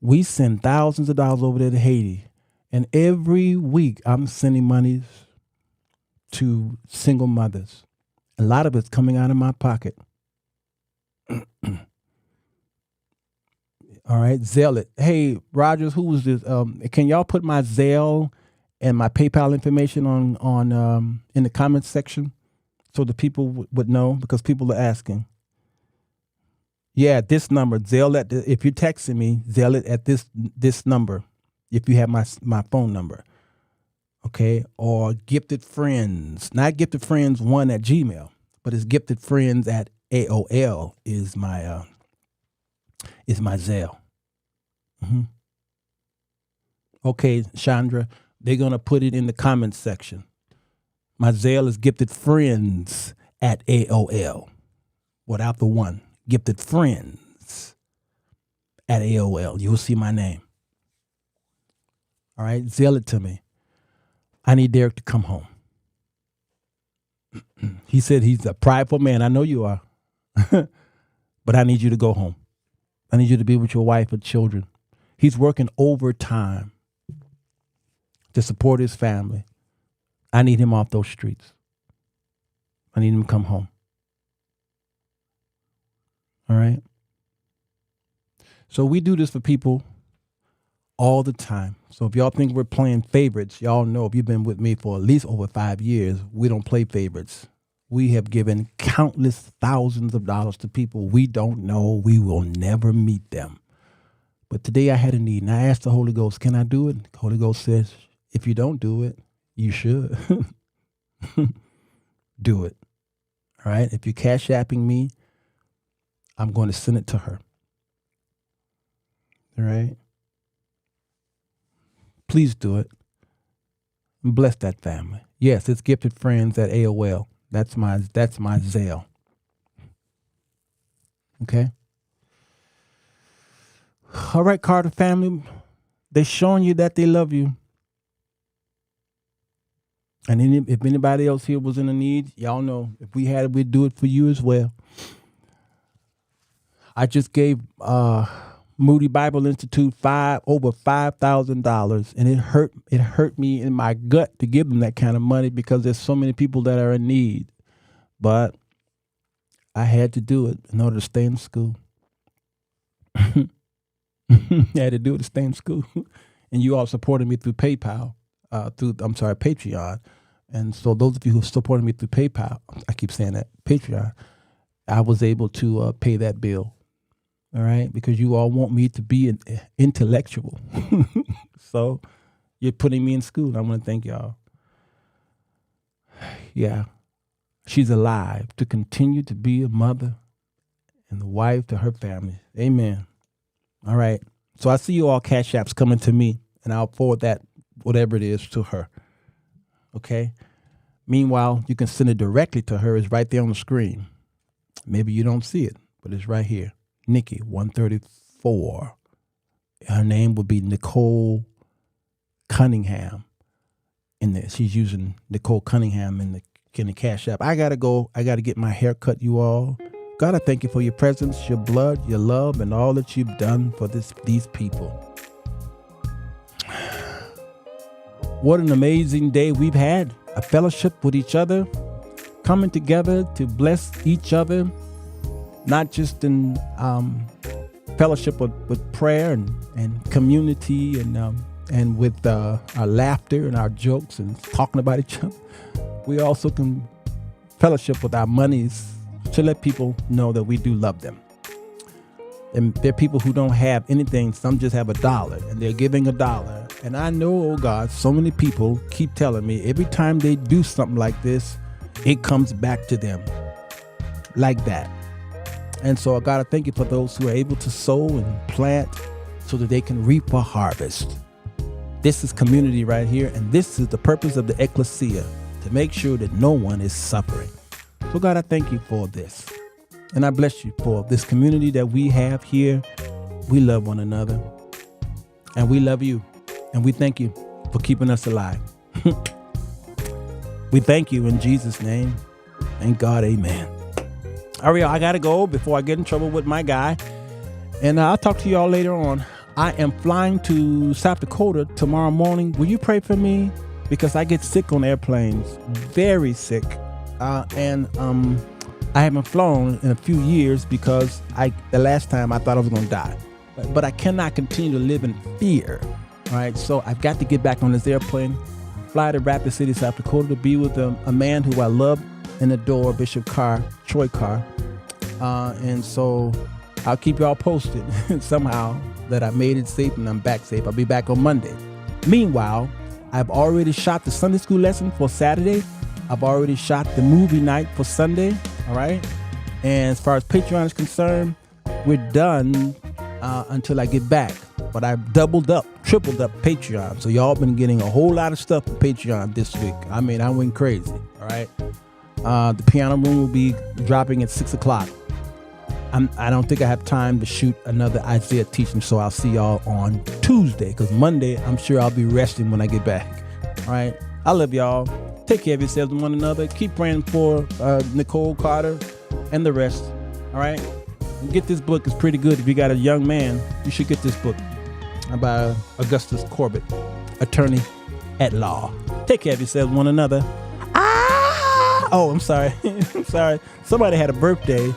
We send thousands of dollars over there to Haiti, and every week I'm sending money to single mothers. A lot of it's coming out of my pocket. All right, Zelle it. Hey, Rogers, who was this? Can y'all put my Zelle and my PayPal information on in the comments section so the people would know, because people are asking. Yeah, this number, Zelle at if you're texting me, Zelle it at this number if you have my phone number. Okay, or Gifted Friends, not Gifted Friends 1 at Gmail, but it's Gifted Friends at AOL is my Zelle. Mm-hmm. Okay, Chandra, they're gonna put it in the comments section. My Zelle is Gifted Friends at AOL, without the 1. Gifted Friends at AOL. You'll see my name. All right, Zelle it to me. I need Derek to come home. He said he's a prideful man. I know you are. But I need you to go home. I need you to be with your wife and children. He's working overtime to support his family. I need him off those streets. I need him to come home. All right? So we do this for people all the time. So if y'all think we're playing favorites, y'all know, if you've been with me for at least over 5 years, we don't play favorites. We have given countless thousands of dollars to people we don't know. We will never meet them. But today I had a need, and I asked the Holy Ghost, can I do it? The Holy Ghost says, if you don't do it, you should. Do it. All right? If you're Cash Apping me, I'm going to send it to her. All right? Please do it. And bless that family. Yes, it's Gifted Friends at AOL. That's my Zelle. Okay? All right, Carter family. They're showing you that they love you. And if anybody else here was in a need, y'all know, if we had it, we'd do it for you as well. I just gave Moody Bible Institute over $5,000, and it hurt me in my gut to give them that kind of money because there's so many people that are in need. But I had to do it in order to stay in school. I had to do it to stay in school, and you all supported me through PayPal, Patreon. And so those of you who supported me through PayPal, I keep saying that, Patreon, I was able to pay that bill. All right, because you all want me to be an intellectual. So you're putting me in school. I want to thank y'all. Yeah, she's alive to continue to be a mother and the wife to her family. Amen. All right. So I see you all Cash Apps coming to me, and I'll forward that, whatever it is, to her. Okay. Meanwhile, you can send it directly to her. It's right there on the screen. Maybe you don't see it, but it's right here. Nikki, 134. Her name would be Nicole Cunningham. She's using Nicole Cunningham in the Cash App. I gotta go. I gotta get my hair cut, you all. God, I thank you for your presence, your blood, your love, and all that you've done for these people. What an amazing day we've had. A fellowship with each other, coming together to bless each other. Not just in fellowship with prayer and community and with our laughter and our jokes and talking about each other. We also can fellowship with our monies to let people know that we do love them. And there are people who don't have anything. Some just have $1 and they're giving $1. And I know, oh God, so many people keep telling me every time they do something like this, it comes back to them like that. And so I gotta thank you for those who are able to sow and plant so that they can reap a harvest. This is community right here, and this is the purpose of the ecclesia, to make sure that no one is suffering. So God, I thank you for this. And I bless you for this community that we have here. We love one another, and we love you, and we thank you for keeping us alive. We thank you in Jesus' name. Thank God, amen. Ariel, I gotta go before I get in trouble with my guy, and I'll talk to y'all later on. I am flying to South Dakota tomorrow morning. Will you pray for me? Because I get sick on airplanes, very sick. And I haven't flown in a few years because the last time I thought I was going to die. But I cannot continue to live in fear, right? So I've got to get back on this airplane, fly to Rapid City, South Dakota, to be with a man who I love and adore, Bishop Troy Carr. And so I'll keep y'all posted somehow that I made it safe and I'm back safe. I'll be back on Monday. Meanwhile, I've already shot the Sunday school lesson for Saturday. I've already shot the movie night for Sunday. All right. And as far as Patreon is concerned, we're done until I get back. But I've tripled up Patreon. So y'all been getting a whole lot of stuff for Patreon this week. I mean, I went crazy. All right. The piano room will be dropping at 6:00. I don't think I have time to shoot another Isaiah teaching, so I'll see y'all on Tuesday, because Monday, I'm sure I'll be resting when I get back. All right? I love y'all. Take care of yourselves and one another. Keep praying for Nicole Carter and the rest. All right? And get this book. It's pretty good. If you got a young man, you should get this book by Augustus Corbett, attorney at law. Take care of yourselves and one another. Oh, I'm sorry. I'm sorry. Somebody had a birthday.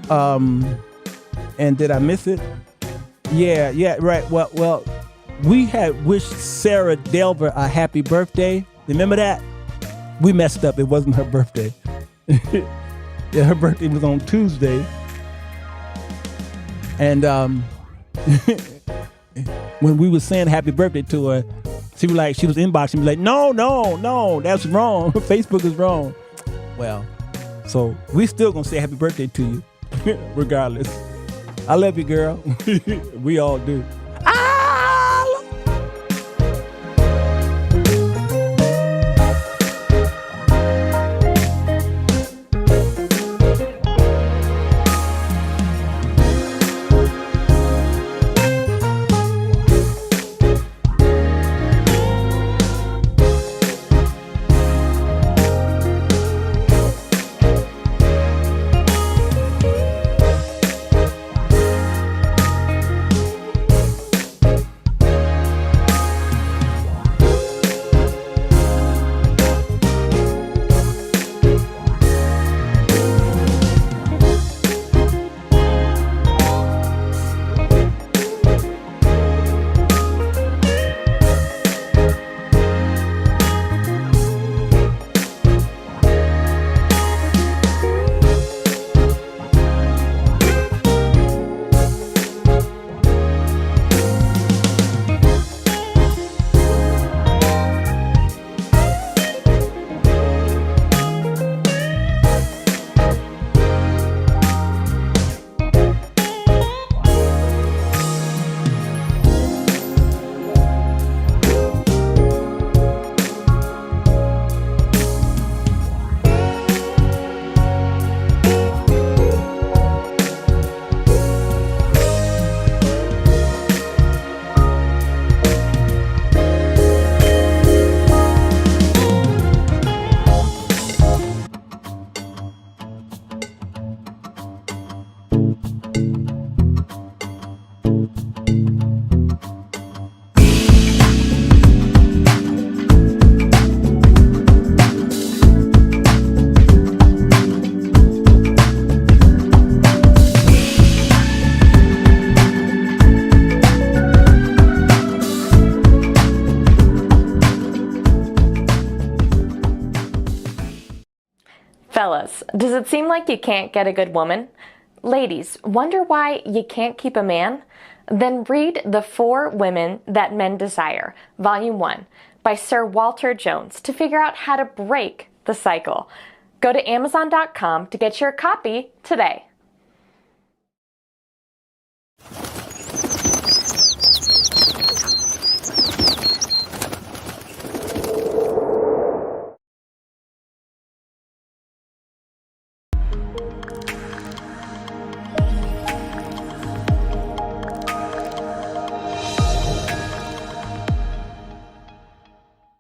And did I miss it? Yeah, right. Well, we had wished Sarah Delver a happy birthday. Remember that? We messed up. It wasn't her birthday. Yeah, her birthday was on Tuesday. And when we were saying happy birthday to her, she was inboxing me like, no, that's wrong. Facebook is wrong. Well, so we still gonna say happy birthday to you. Regardless. I love you, girl. We all do. Fellas, does it seem like you can't get a good woman? Ladies, wonder why you can't keep a man? Then read The 4 Women That Men Desire, Volume 1, by Sirwalterj to figure out how to break the cycle. Go to Amazon.com to get your copy today.